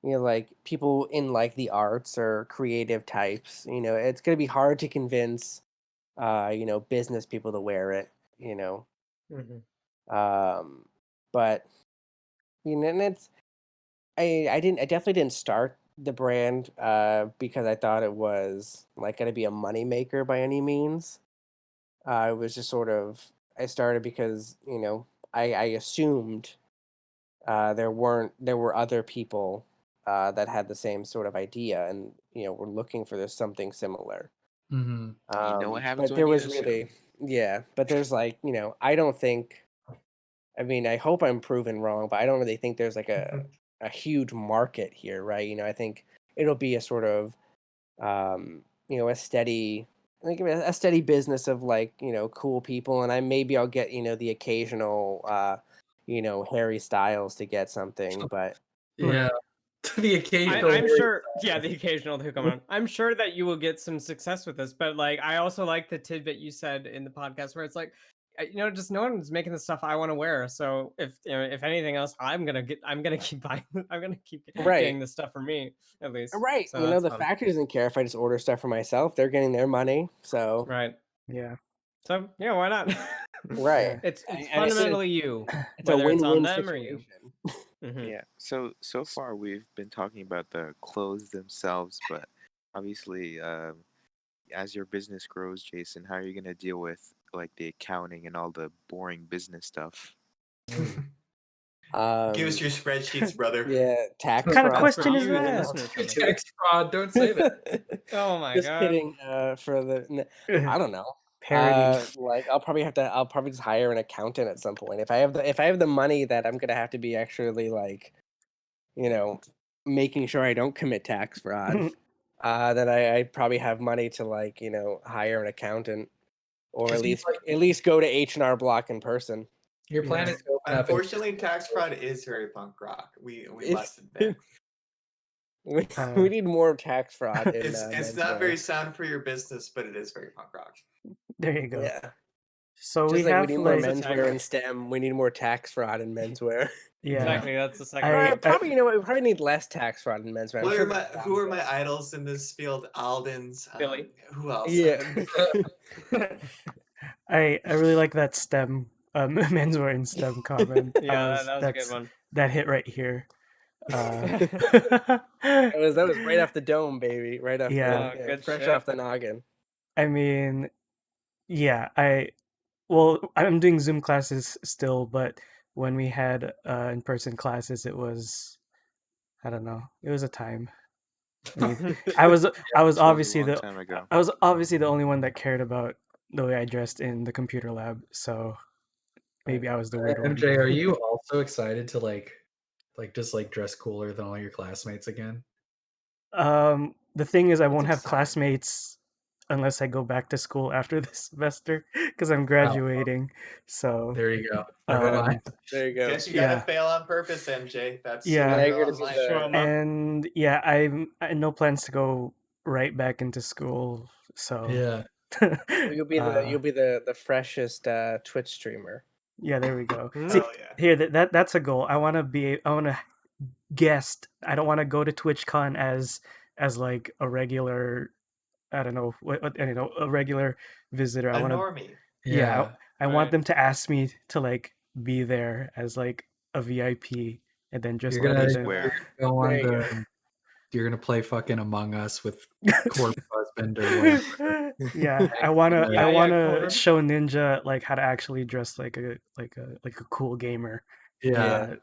like people in like the arts or creative types. It's gonna be hard to convince business people to wear it. But and it's I definitely didn't start the brand because I thought it was like gonna be a money maker by any means. It was just sort of, I started because I assumed there were other people that had the same sort of idea, and were looking for this something similar. You know what happens But when there you was assume. really, but there's like, I don't think, I mean, I hope I'm proven wrong, but I don't really think there's like a huge market here, right? I think it'll be a sort of a steady, I think a steady business of like, cool people, and I'll get, the occasional Harry Styles to get something, but yeah. The occasional. I'm sure, the occasional to come on. I'm sure that you will get some success with this, but like I also like the tidbit you said in the podcast where it's like, just no one's making the stuff I want to wear. So if if anything else, I'm gonna keep buying. I'm gonna keep getting the stuff for me at least. Right. So the factory doesn't care if I just order stuff for myself. They're getting their money, so right. Yeah. So yeah, why not? Right. It's fundamentally you. It's a whether it's on win-win them or you. situation. Yeah. So far we've been talking about the clothes themselves, but obviously, as your business grows, Jason, how are you gonna deal with like the accounting and all the boring business stuff? Give us your spreadsheets, brother. Yeah, tax What kind of fraud. question is You, the that? listener, Trevor. Tax fraud. Don't say that. Oh my Just god. kidding. For the, I don't know. Parody. Like I'll probably just hire an accountant at some point. If I have the money that I'm gonna have to be actually like, making sure I don't commit tax fraud, then I probably have money to like, hire an accountant, or at least go to H&R Block in person. Your plan is to open up. Unfortunately, tax fraud is very punk rock. We must admit. We need more tax fraud in It's not very sound for your business, but it is very punk rock. There you go. Yeah. So Just we like have we need more like menswear in STEM, we need more tax fraud in menswear. yeah. Exactly. That's the second. Probably you know what? We probably need less tax fraud in menswear. Who are my idols in this field? Alden's. Billy. Who else? Yeah. I really like that STEM menswear in STEM comment. Yeah, that was a good one. That hit right here. That was right off the dome, baby. Right off good fresh shit. off the noggin. I mean, yeah, I'm doing Zoom classes still, but when we had in-person classes, it was, I don't know, it was a time. I mean, I was obviously the only one that cared about the way I dressed in the computer lab, so maybe I was the weird one. MJ, are you also excited to just dress cooler than all your classmates again? The thing is, I won't have classmates unless I go back to school after this semester because I'm graduating. So there you go. There you go. Guess you gotta fail on purpose, MJ. That's and I no plans to go right back into school. So yeah, you'll be the freshest Twitch streamer. Yeah, there we go. See, here that's a goal. I want to guest. I don't want to go to TwitchCon as like a regular, I don't know a regular visitor. I want normie. I want them to ask me to like be there as like a VIP, and then just you're gonna play fucking Among Us with Corpse Husband or whatever. Yeah, I wanna show Ninja like how to actually dress like a cool gamer. Yeah.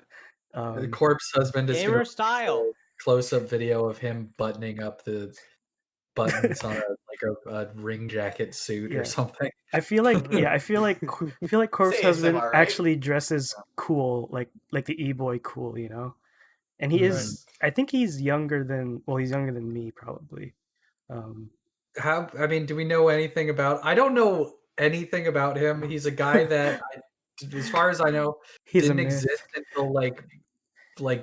The Corpse Husband is gamer style. Close-up video of him buttoning up the buttons on a ring jacket suit or something. I feel like Corpse Husband actually dresses cool, like the e-boy cool, you know. And he is. I think he's younger than. Well, he's younger than me, probably. I mean, do we know anything about? I don't know anything about him. He's a guy that, as far as I know, didn't exist until like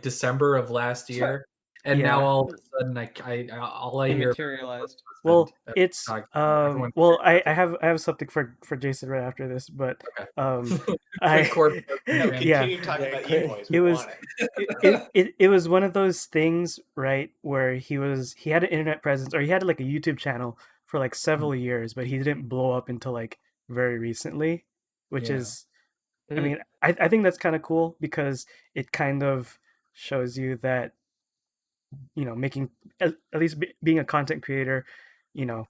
December of last year, and now all of a sudden, all I hear materialized. Well, it's well, I have something for Jason right after this, but it was one of those things, right, where he had an internet presence, or he had like a YouTube channel for like several years, but he didn't blow up until like very recently, which is, I mean, I think that's kind of cool because it kind of shows you that, you know, making at least being a content creator, you know,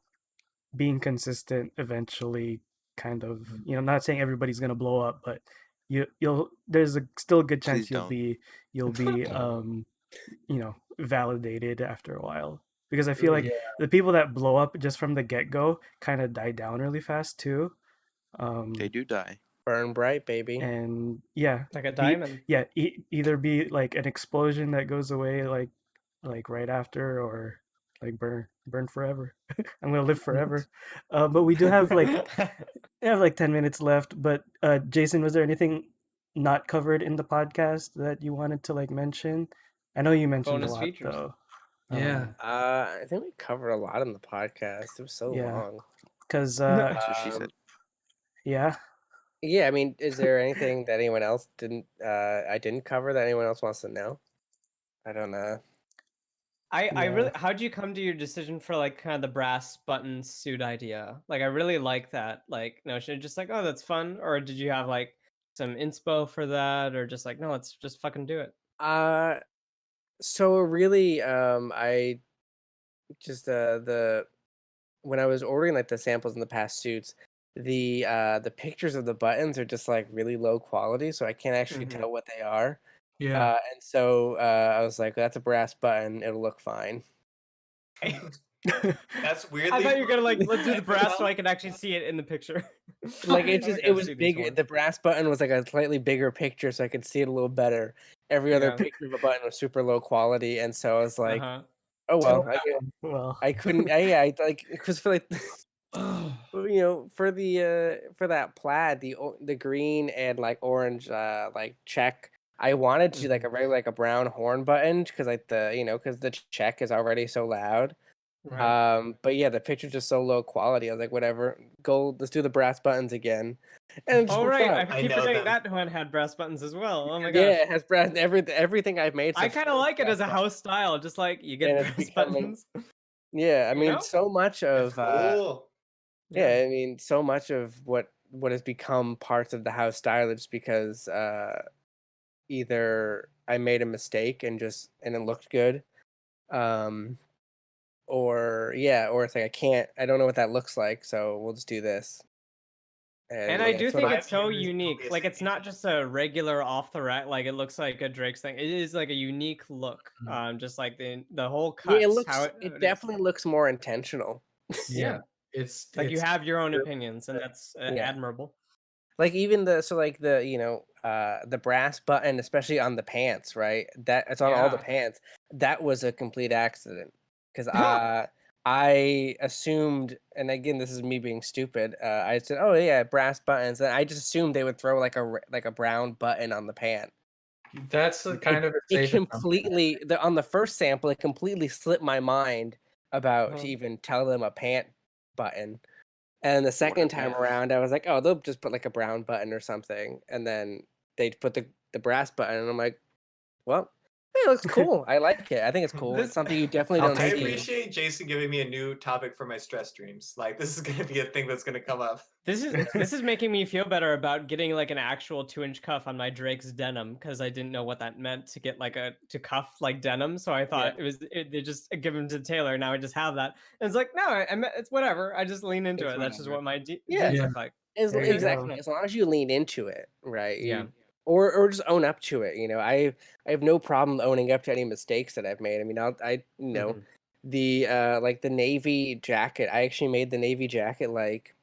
being consistent eventually kind of, you know, not saying everybody's going to blow up, but there's still a good chance you'll be you know, validated after a while, because I feel like the people that blow up just from the get-go kind of die down really fast too. They do die. Burn bright, baby. And like a diamond. Either be like an explosion that goes away like right after, or like burn forever. I'm gonna live forever. But we do have like 10 minutes left. But Jason, was there anything not covered in the podcast that you wanted to like mention? I know you mentioned bonus a lot features. Though. I think we covered a lot in the podcast. It was so long. Because that's what she said. Yeah, I mean, is there anything that anyone else I didn't cover that anyone else wants to know? I don't know. I really, how'd you come to your decision for like kind of the brass button suit idea? Like, I really like that like notion. Just like, oh, that's fun. Or did you have like some inspo for that, or just like, no, let's just fucking do it? So really, I just when I was ordering like the samples in the past suits, the pictures of the buttons are just like really low quality, so I can't actually tell what they are. Yeah. And so I was like, that's a brass button. It'll look fine. That's weirdly. I thought you were gonna like let's do the brass so I can actually see it in the picture. Like it Okay, was see these bigger. ones. The brass button was like a slightly bigger picture, so I could see it a little better. Every other Yeah. picture of a button was super low quality, and so I was like, Uh-huh. oh well, Well, I couldn't. I like because for like you know for that plaid, the green and like orange like check. I wanted to do like a very like a brown horn button because like because the check is already so loud. Right. But yeah, the picture's just so low quality. I was like, whatever, let's do the brass buttons again. And it just Oh worked right, out. I keep forgetting that one had brass buttons as well. Oh my Yeah, gosh. it has brass. Everything I've made. I So kind of far like it brass as a buttons. house style, just like you get And it's brass becoming. buttons. Yeah, I You mean, know? so much That's of cool. yeah, I mean, so much of what has become parts of the house style is because either I made a mistake and it looked good, um, or it's like I don't know what that looks like, so we'll just do this. And I Yeah, do sort think of. it's so unique. Like it's not just a regular off the rack. Like it looks like a Drake's thing. It is like a unique look. Just like the whole Yeah, cuts. How it it is. definitely looks more intentional. Yeah, it's like you it's have your own opinions, and that's Yeah. admirable. Like even the brass button, especially on the pants, right? That it's on all the Yeah. pants. That was a complete accident because I assumed, and again, this is me being stupid. I said, "Oh yeah, brass buttons," and I just assumed they would throw like a brown button on the pant. That's a kind of a It safe assumption. completely on the first sample, it completely slipped my mind about to even tell them a pant button. And the second time around, I was like, oh, they'll just put like a brown button or something, and then they'd put the brass button, and I'm like, well, it looks cool. I like it. I think it's cool. It's something you definitely I'll don't I take see. appreciate Jason giving me a new topic for my stress dreams. Like this is gonna be a thing that's gonna come up. This is making me feel better about getting like an actual 2-inch cuff on my Drake's denim because I didn't know what that meant to get like to cuff like denim. So I thought they just give them to Taylor. Now I just have that. And it's like no, it's whatever. I just lean into It's it. That's just whatever. what my Yeah. jeans look like. There you Exactly. go. As long as you lean into it, right? Yeah. Or just own up to it. I have no problem owning up to any mistakes that I've made. I mean, the like the navy jacket. I actually made the navy jacket like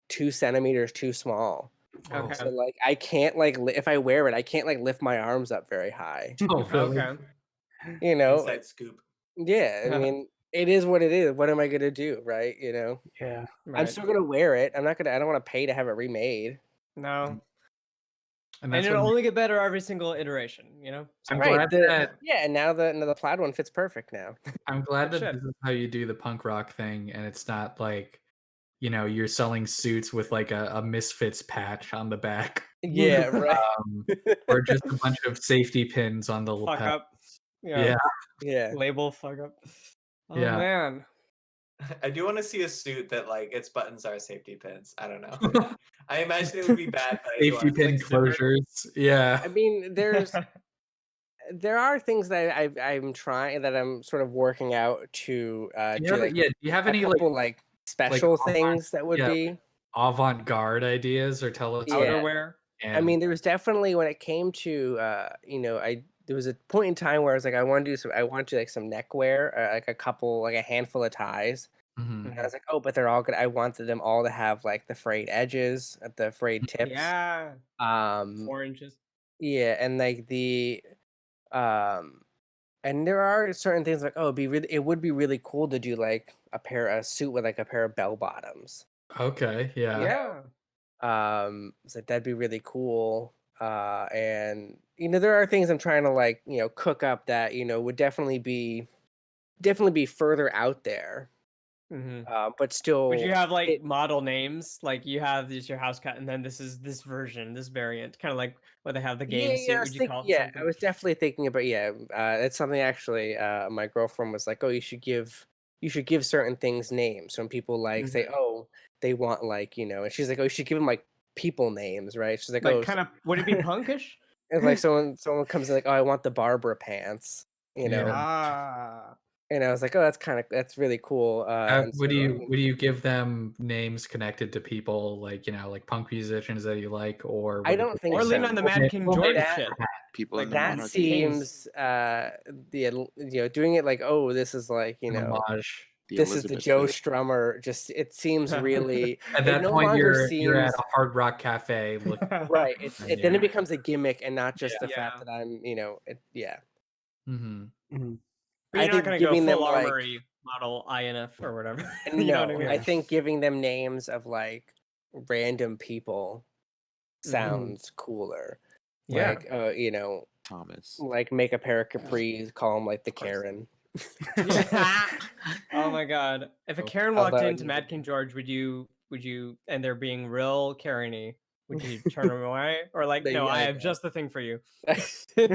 2 centimeters too small. Okay. So like I can't like if I wear it, I can't like lift my arms up very high. Oh, really? Okay. Inside scoop. Yeah, I mean, it is what it is. What am I gonna do, right? Yeah. I'm Right. still gonna wear it. I don't want to pay to have it remade. No. And And that's it'll what only get better every single iteration, So. I'm Right. glad that Yeah, and now the plaid one fits perfect now. I'm glad Good that shit. this is how you do the punk rock thing, and it's not like you're selling suits with like a Misfits patch on the back, Yeah, right. or just a bunch of safety pins on the Fuck lapel. up. Yeah. Yeah. Label fuck up. Oh Yeah. man. I do want to see a suit that like its buttons are safety pins. I don't know. I imagine it would be bad, but I do Safety want to pin like zipper. closures. Yeah. I mean, there are things that I'm trying that I'm sort of working out to do like Do you have a any couple like special things that would be avant-garde ideas, or tell us outerwear? I mean, there was definitely when it came to there was a point in time where I was like, I want to do like some neckwear, like a handful of ties. Mhm. And I was like, oh, but they're all good. I wanted them all to have like the frayed edges, the frayed tips. Yeah. 4 inches. Yeah, and like and there are certain things like, oh, it would be really cool to do like a suit with like a pair of bell bottoms. Okay, yeah. So that'd be really cool. And there are things I'm trying to like, cook up that, would definitely be further out there. But still Would you have like model names? Like you have your house cut, and then this is this version, this variant, kind of like what they have the game suit. Would you call it something? I was definitely thinking about it's something actually my girlfriend was like, oh, you should give certain things names. So when people like say, oh, they want like, and she's like, oh, you should give them like people names, right? She's like, like oh, kind of would it be punkish? It's like someone comes in like, oh, I want the Barbara pants, Yeah. And I was like, oh, that's really cool. And Would so, you give them names connected to people like like punk musicians that you like, or I would it don't just think Or lean on the Mad King George that shit. People in Like the that monarchy. Kings. seems doing it like, oh, this is like an homage? The this is the Elizabeth Joe list. Strummer. Just it seems really. At It that no point, longer you're at seems a Hard Rock Cafe. right. Then it becomes a gimmick and not just the Yeah. fact that I'm yeah. Mm-hmm. Mm-hmm. But I you're not think gonna go giving them full like armory model INF or whatever. You know what I no, mean? I think giving them names of like random people Mhm. sounds cooler. Yeah. Like Thomas. like make a pair of capris, call them like the course. Karen. Oh my god! If a Karen walked Although, into Mad King George, would you and they're being real Karen-y, would you turn them away or like, There you no, I gotta have go. just the thing for you? You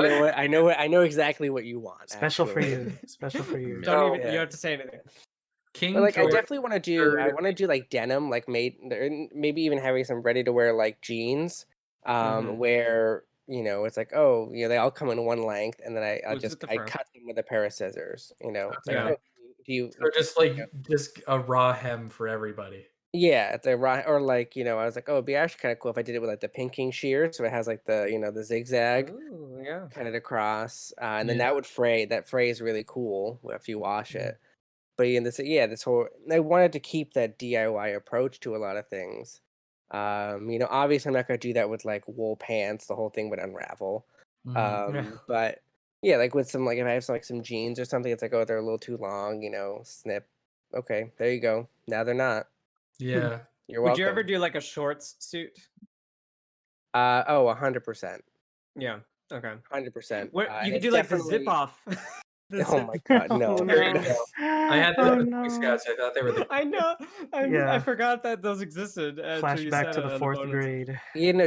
know what? I know exactly what you want. Special for actually. you. Special for you. Don't Oh, even you yeah. don't have to say anything. King But like, I George definitely want to do. I want to do like denim, like maybe even having some ready to wear like jeans, where it's like, oh, they all come in one length, and then I Boots with the I fur. cut them with a pair of scissors. It's like, Yeah. oh, do you? or just just a raw hem for everybody. Yeah, it's a right, or like I was like, oh, it'd be actually kind of cool if I did it with like the pinking shear, so it has like the the zigzag Ooh, yeah. cut it across, and then Yeah. that would fray. That fray is really cool if you wash it. But this whole I wanted to keep that DIY approach to a lot of things. Obviously I'm not gonna do that with like wool pants. The whole thing would unravel. Mhm. But yeah, like with some like if I have some jeans or something, it's like, oh, they're a little too long. Snip. Okay, there you go. Now they're not. Yeah. You're Would welcome. you ever do like a shorts suit? 100%. Yeah. Okay. 100%. What you And could it's do like the zip definitely. off. Oh my god, no. Oh, There you no. go. I had Oh, the Boy no. Scouts. I thought they were the. I know. I Yeah. forgot that those existed until you Flashback said to it the on the 4th bonus. grade.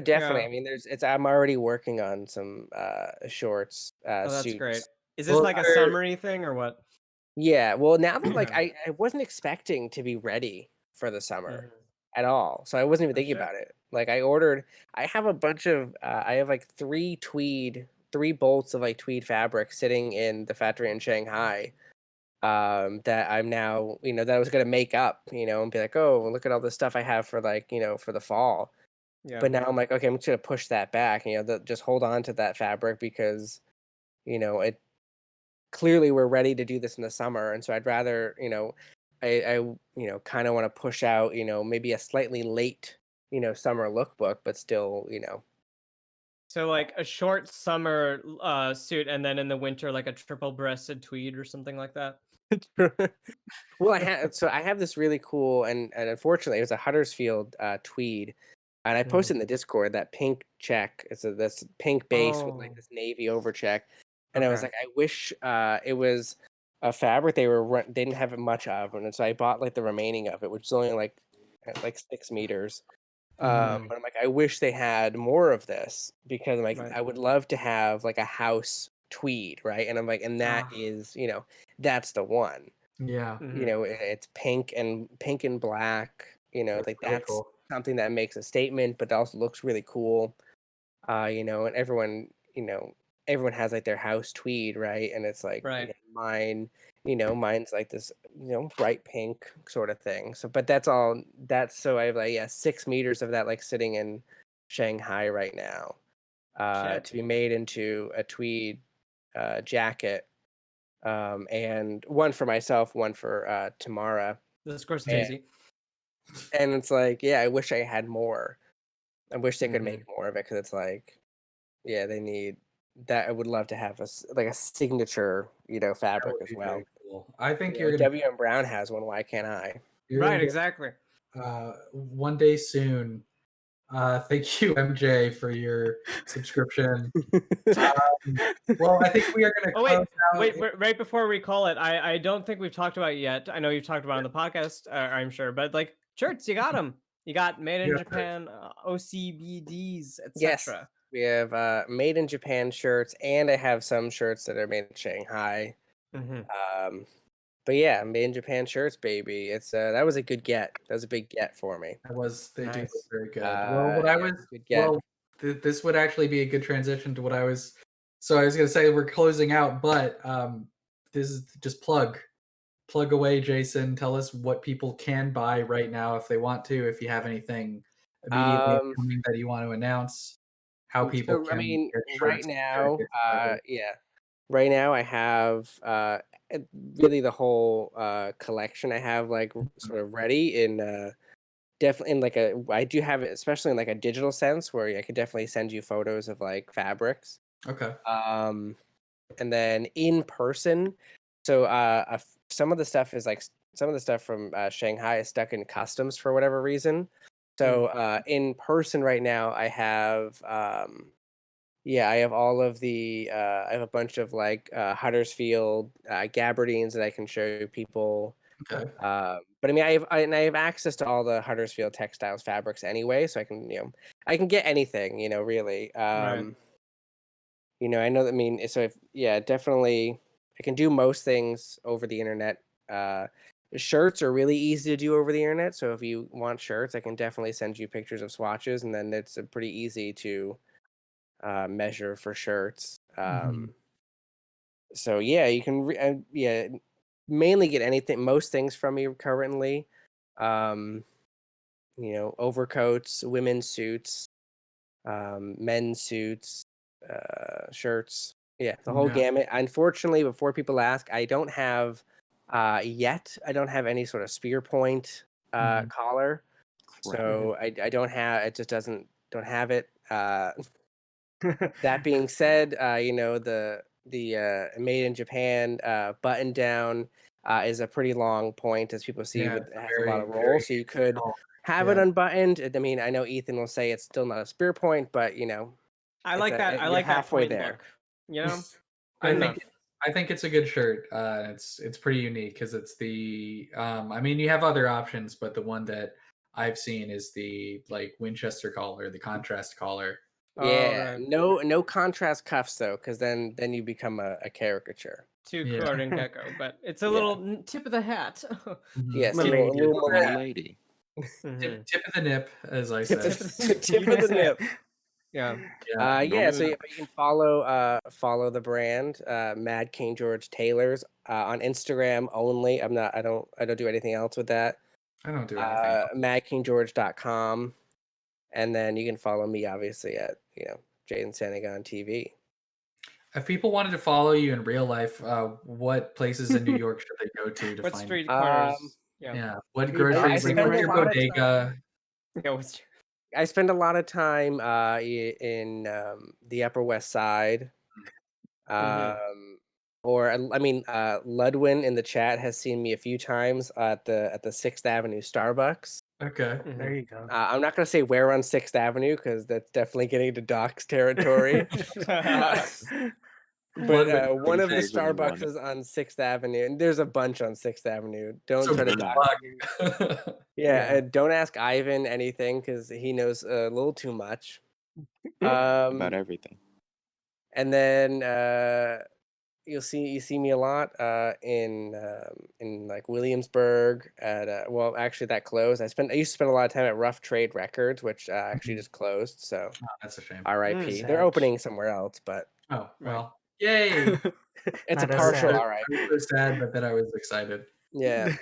Definitely. Yeah. I mean, I'm already working on some shorts Oh, that's suits. great. Is this Well, like a they're- summery thing or what? Yeah, well, now that like Yeah. I wasn't expecting to be ready for the summer Mhm. at all, so I wasn't even Oh, thinking shit. about it. Like I have a bunch of I have like three bolts of like tweed fabric sitting in the factory in Shanghai. That I'm now that I was gonna make up, and be like, oh, look at all the stuff I have for like for the fall. Yeah. But now I'm like, okay, I'm just gonna push that back. Just hold on to that fabric because it clearly we're ready to do this in the summer, and so I'd rather I kind of want to push out maybe a slightly late summer lookbook, but still So like a short summer suit, and then in the winter like a triple-breasted tweed or something like that. Well, I have this really cool and unfortunately it was a Huddersfield tweed, and I posted in the Discord that pink check. It's this pink base with like Oh, this navy over check, and I was okay. like, I wish it was a fabric they didn't have much of, and so I bought like the remaining of it, which is only like 6 meters. But I'm like, I wish they had more of this because I'm like, Right. I would love to have like a house tweed, right? And I'm like, and that Ah. is that's the one. Yeah. Mhm. It's pink and black. Like really that's cool. something that makes a statement, but also looks really cool. And everyone has like their house tweed, right? And it's like Right. mine's like this, bright pink sort of thing. So, but so I have like 6 meters of that like sitting in Shanghai right now, Shit. to be made into a tweed jacket, and one for myself, one for Tamara. The Scorsese. And, and it's like, yeah, I wish I had more. I wish they could make more of it because it's like, yeah, they need that. I would love to have like a signature, That fabric would as be well. very cool. I think you're gonna W.M. Brown has one. Why can't I? Right, exactly. One day soon. Thank you, MJ, for your subscription. Well, I think we are going to. Oh wait, right before we call it, I don't think we've talked about it yet. I know you've talked about it on the podcast, I'm sure, but like shirts, you got them. You got made in Japan, OCBDs, Yes, etc. we have made in Japan shirts, and I have some shirts that are made in Shanghai. But yeah, made in Japan shirts, baby. It's that was a good get. That was a big get for me. They do look very good. Good get. This would actually be a good transition to what I was. So I was going to say we're closing out, but this is just plug away, Jason. Tell us what people can buy right now if they want to. If you have anything immediately coming that you want to announce, how people So, can. I mean, get right shirts, now, jackets, whatever. right now I have really the whole collection I have like sort of ready in definitely in like I do have it, especially in like a digital sense where I could definitely send you photos of like fabrics. Okay. And then in person, so some of the stuff is like some of the stuff from Shanghai is stuck in customs for whatever reason. So in person right now, I have I have all of the I have a bunch of like Huddersfield gabardines that I can show people. Okay. But I mean, I have access to all the Huddersfield textiles fabrics anyway, so I can I can get anything really. Right. I know that. I mean, so definitely, I can do most things over the internet. Shirts are really easy to do over the internet, so if you want shirts, I can definitely send you pictures of swatches, and then it's pretty easy to measure for shirts. So yeah, you can mainly get most things from me currently. Overcoats, women's suits, men's suits, shirts. Yeah, the whole gamut. Unfortunately, before people ask, I don't have yet. I don't have any sort of spear point collar, so I don't have. It just don't have it. That being said, the made in Japan button down is a pretty long point, as people see. It has a lot of roll, so you could have it unbuttoned. I mean, I know Ethan will say it's still not a spear point, but I like that. I like that point there. I think it's a good shirt. It's pretty unique because it's the. I mean, you have other options, but the one that I've seen is the like Winchester collar, the contrast collar. Yeah, no contrast cuffs though, because then you become a caricature. Too Gordon Gecko, but it's a little tip of the hat. Yes, a little more lady. Tip of the nip, as I said. Tip of the nip. Yeah. So you can follow the brand Mad King George Tailors on Instagram only. I don't do anything else with that. I don't do anything. madkinggeorge.com, and then you can follow me obviously at Jason Sandagon TV. If people wanted to follow you in real life, what places in New York should they go to what find street corners? What groceries? What's your bodega? I spend a lot of time in the Upper West Side. Or I mean, Ludwin in the chat has seen me a few times at the 6th Avenue Starbucks. Okay, there you go. I'm not gonna say where on 6th Avenue because that's definitely getting into docs territory. But one of the Starbucks is on 6th Avenue, and there's a bunch on 6th Avenue. Don't try to dox. Don't ask Ivan anything because he knows a little too much about everything. And then you see me a lot in like Williamsburg at actually that closed. I used to spend a lot of time at Rough Trade Records, which actually just closed. So that's a shame. R.I.P. They're opening somewhere else, but well, yay! It's a partial R.I.P. I was so sad, but then I was excited. Yeah.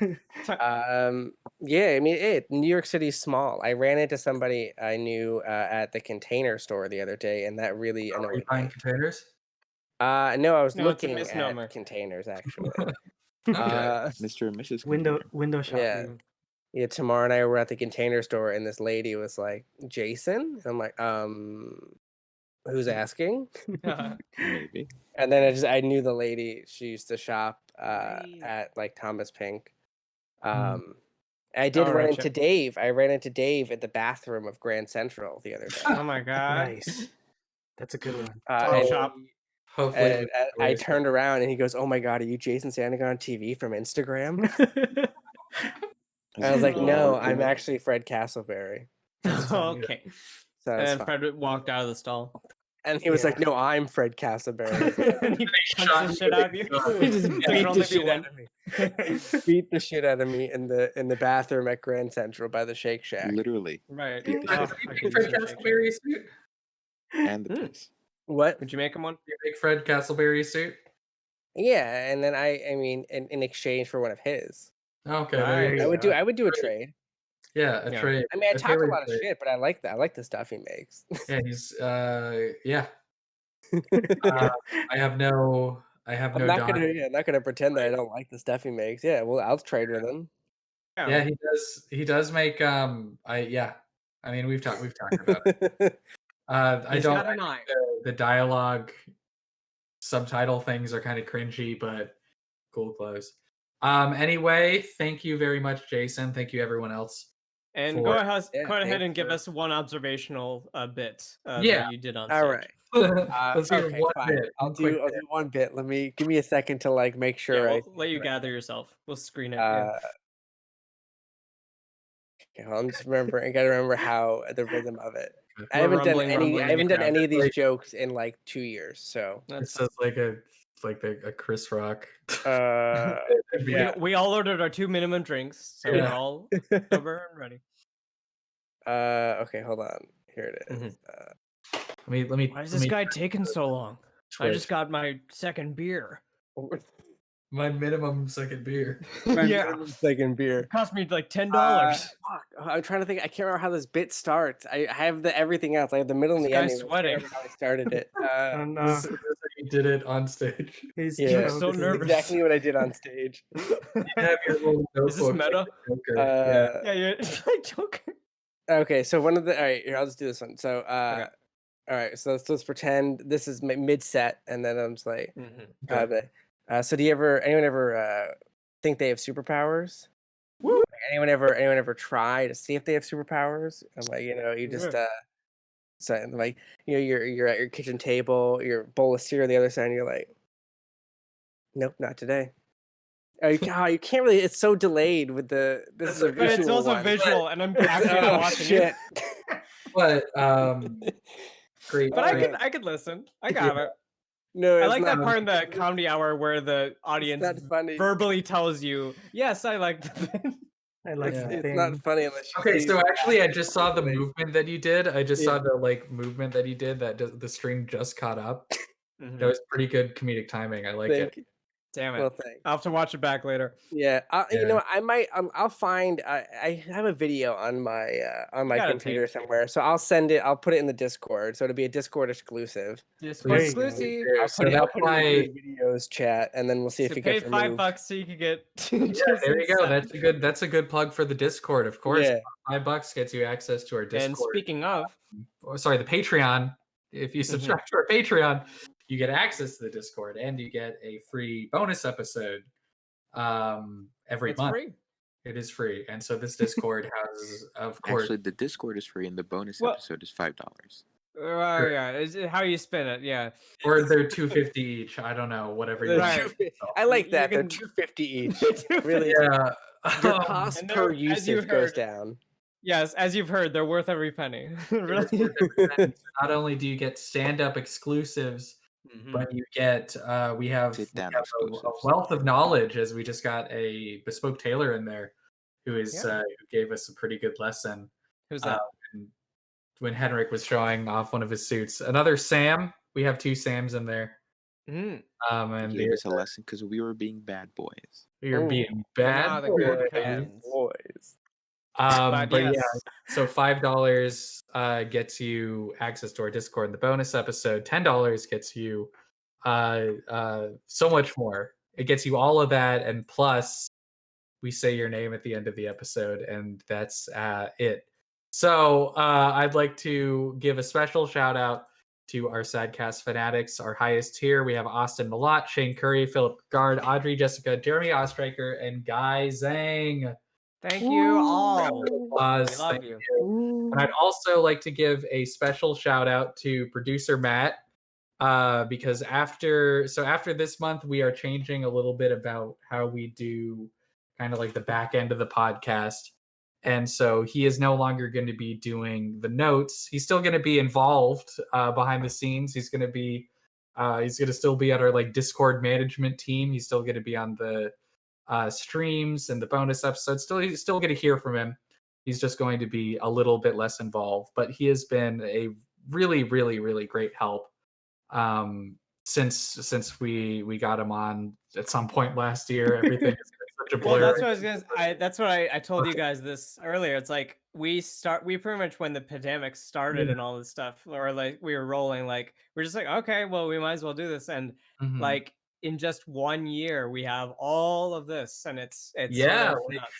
I mean, New York City's small. I ran into somebody I knew at the Container store the other day, and that really annoyed me. Are you buying containers? No, I was looking at containers actually. Mr. and Mrs. Window shopping. Yeah. Tamar and I were at the Container store, and this lady was like, "Jason," and I'm like, who's asking? Maybe. And then I knew the lady. She used to shop at like Thomas Pink. I did run into Dave. I ran into Dave at the bathroom of Grand Central the other day. Oh my god! Nice. That's a good one. Hopefully, I turned around and he goes, "Oh my god, are you Jason Sandagon TV from Instagram?" I was like, "No, I'm actually Fred Castleberry." Okay. So and Fred walked out of the stall. And he was like, "No, I'm Fred Castleberry." And he punched the shit out of you. He just beat the shit out of me. Beat the shit out of me in the bathroom at Grand Central by the Shake Shack. Literally. Right. Beat the shit. Fred Castleberry suit. And the piece. What? Would you make him one? You make Fred Castleberry suit? Yeah, and then I mean, in exchange for one of his, Okay, there you I would do a trade. Yeah, a Yeah. trade. I mean, I a talk a tailored lot of trade. shit, but I like that. I like the stuff he makes. Yeah, he's yeah. I have no I'm not doubt. gonna pretend that I don't like the stuff he makes. Yeah, well, I'll trade with him. Yeah, he does make I mean we've talked about it. I He's don't got I an think eye. the dialogue subtitle things are kind of cringy, but cool clothes. Anyway, thank you very much, Jason. Thank you everyone else. And for- go ahead thanks and give for- us one observational bit Yeah. that you did on All stage. right. Let's hear Okay, one fine. bit. I'll do one bit. Give me a second to like make Yeah, sure. we'll let you gather yourself. We'll screen it. Okay, I'm just remembering. I gotta remember how the rhythm of it. I We're haven't done rumbling I haven't done yeah. any of these Like- jokes in like 2 years. So It says like a Chris Rock. yeah. We all ordered our 2 minimum drinks, so Yeah. we're all sober and ready. Okay, hold on. Here it is. Let me. Why is this guy taking so long? I Twitch. just got my second beer. My minimum second beer. Yeah. Second beer. It cost me like $10. Fuck. I'm trying to think. I can't remember how this bit starts. I have the everything else. I have the middle and This the guy's ending. I can't sweating. remember how I started it. Oh no, This is how you did it on stage. he's Yeah, so choked. this is nervous. exactly what I did on stage. You have your little Is this notebook meta? like the Joker. Yeah, you're like joking. Okay, so one of the all right, here I'll just do this one. So Okay. all right, so let's pretend this is mid set, and then I'm just like, so do anyone ever think they have superpowers? Woo! Like, anyone ever try to see if they have superpowers? I'm like, you just so like, you're at your kitchen table, your bowl of cereal on the other side, and you're like, nope, not today. Oh, you can't really. It's so delayed with the. This is a visual. But it's also one. visual, and I'm actively watching shit. it. But great. But I could listen. I got it. No, I it's like that not. part in the comedy hour where the audience It's not funny. verbally tells you, "Yes, I like the I like Yeah. the It's thing. not funny unless you Okay, see so the actually, I action just saw the movement. movement that you did. I just Yeah. saw the movement that he did. That the string just caught up. That was pretty good comedic timing. I like Thank it. you. Damn it. Well, thanks. I'll have to watch it back later. Yeah, you Yeah. know, I might. I'll find. I have a video on my gotta computer take- somewhere, so I'll send it. I'll put it in the Discord, so it'll be a Discord exclusive. Discord There you go. exclusive. I'll So put it that's in why. the videos chat, and then we'll see if So it pay gets removed. $5 so you can get. Yeah, there you go. That's a good plug for the Discord, of course. Yeah. $5 gets you access to our Discord. And speaking of, the Patreon. If you subscribe to our Patreon, you get access to the Discord and you get a free bonus episode every it's month. free. It is free, and so this Discord has, of course, Actually, the Discord is free, and the bonus Well- episode is $5. Yeah, is it how you spin it? Yeah. or they're $2.50 each. I don't know, whatever you They're want. I like that. You They're can- $2.50 each. Really, Yeah. your cost And per they're- as you usage goes heard- down. Yes, as you've heard, they're worth every penny. Really. Not only do you get stand-up exclusives, but you get we have Sit-down a exclusives. wealth of knowledge, as we just got a bespoke tailor in there who who gave us a pretty good lesson. Who's that? When Henrik was showing off one of his suits. Another Sam. We have 2 Sams in there. Mm. And He gave us a lesson because we were being bad boys. you're Ooh. being Now bad. the good boy. kinds. Boys. But But yes. yeah, so $5 gets you access to our Discord and the bonus episode. $10 gets you so much more. It gets you all of that, and plus we say your name at the end of the episode, and that's it. So I'd like to give a special shout out to our SadCast fanatics. Our highest tier, we have Austin Malott, Shane Curry, Philip Gard, Audrey Jessica, Jeremy Ostreicher, and Guy Zhang. Thank you all. Applause. We love Thank you. And I'd also like to give a special shout out to producer Matt, because after this month, we are changing a little bit about how we do kind of like the back end of the podcast. And so he is no longer going to be doing the notes. He's still going to be involved behind the scenes. He's going to still be at our like Discord management team. He's still going to be on the streams and the bonus episodes. Still going to hear from him. He's just going to be a little bit less involved, but he has been a really, really, really great help since we got him on at some point last year. Everything is such a blur. Well, that's what I was gonna. That's what I told you guys this earlier. It's like we pretty much when the pandemic started and all this stuff, or like we were rolling. Like we're just like, okay, well, we might as well do this, and like in just 1 year, we have all of this, and it's yeah, sort of nuts.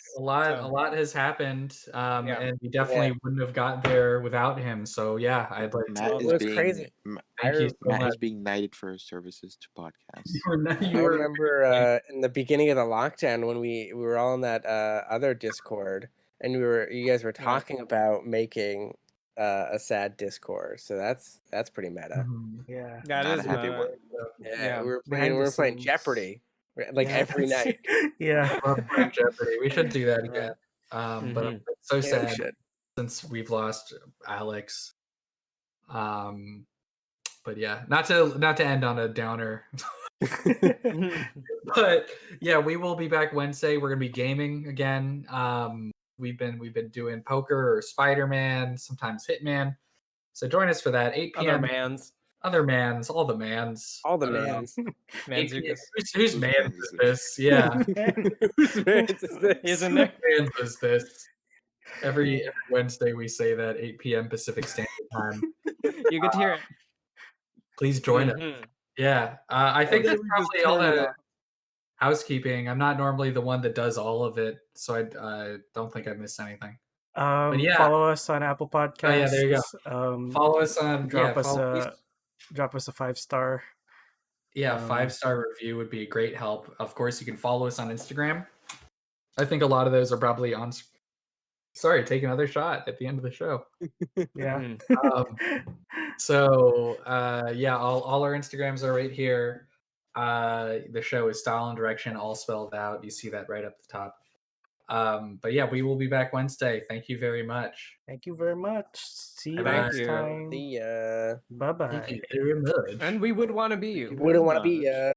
a lot has happened, Yeah. and we definitely wouldn't have got there without him. So yeah, I'd like Matt to. is It's being crazy. Thank you so Matt much. is being knighted for his services to podcasts. I remember in the beginning of the lockdown when we were all in that other Discord, and you guys were talking about making a sad Discord. So that's pretty meta. Yeah, That Not is a happy meta. word. Yeah, we were Behind playing the scenes. Jeopardy like Yeah, every night. Yeah. I love playing Jeopardy. We should do that again. But I'm so Yeah, we sad should. since we've lost Alex. But yeah, not to end on a downer. But yeah, we will be back Wednesday. We're gonna be gaming again. We've been doing poker or Spider-Man, sometimes Hitman. So join us for that 8 p.m. Other mans, all the mans. All the mans. 8 p.m. Manzukas. Whose man is this? Yeah. Whose mans is this? Isn't there? Whose man is this? Every Wednesday we say that 8 p.m. Pacific Standard Time. You get to hear it. Please join us. Yeah, I think that's probably all the housekeeping. I'm not normally the one that does all of it, so I don't think I missed anything. But yeah, follow us on Apple Podcasts. Oh yeah, there you go. Follow us on drop us a 5-star. Yeah, 5-star review would be a great help. Of course, you can follow us on Instagram. I think a lot of those are probably on. Sorry, take another shot at the end of the show. Yeah. So yeah, all our Instagrams are right here. The show is Style and Direction, all spelled out. You see that right up the top. But yeah, we will be back Wednesday. Thank you very much. Thank you very much. See you Bye-bye. next time. See ya. Bye bye. Thank you very much. And we would want to be you. Wouldn't want to be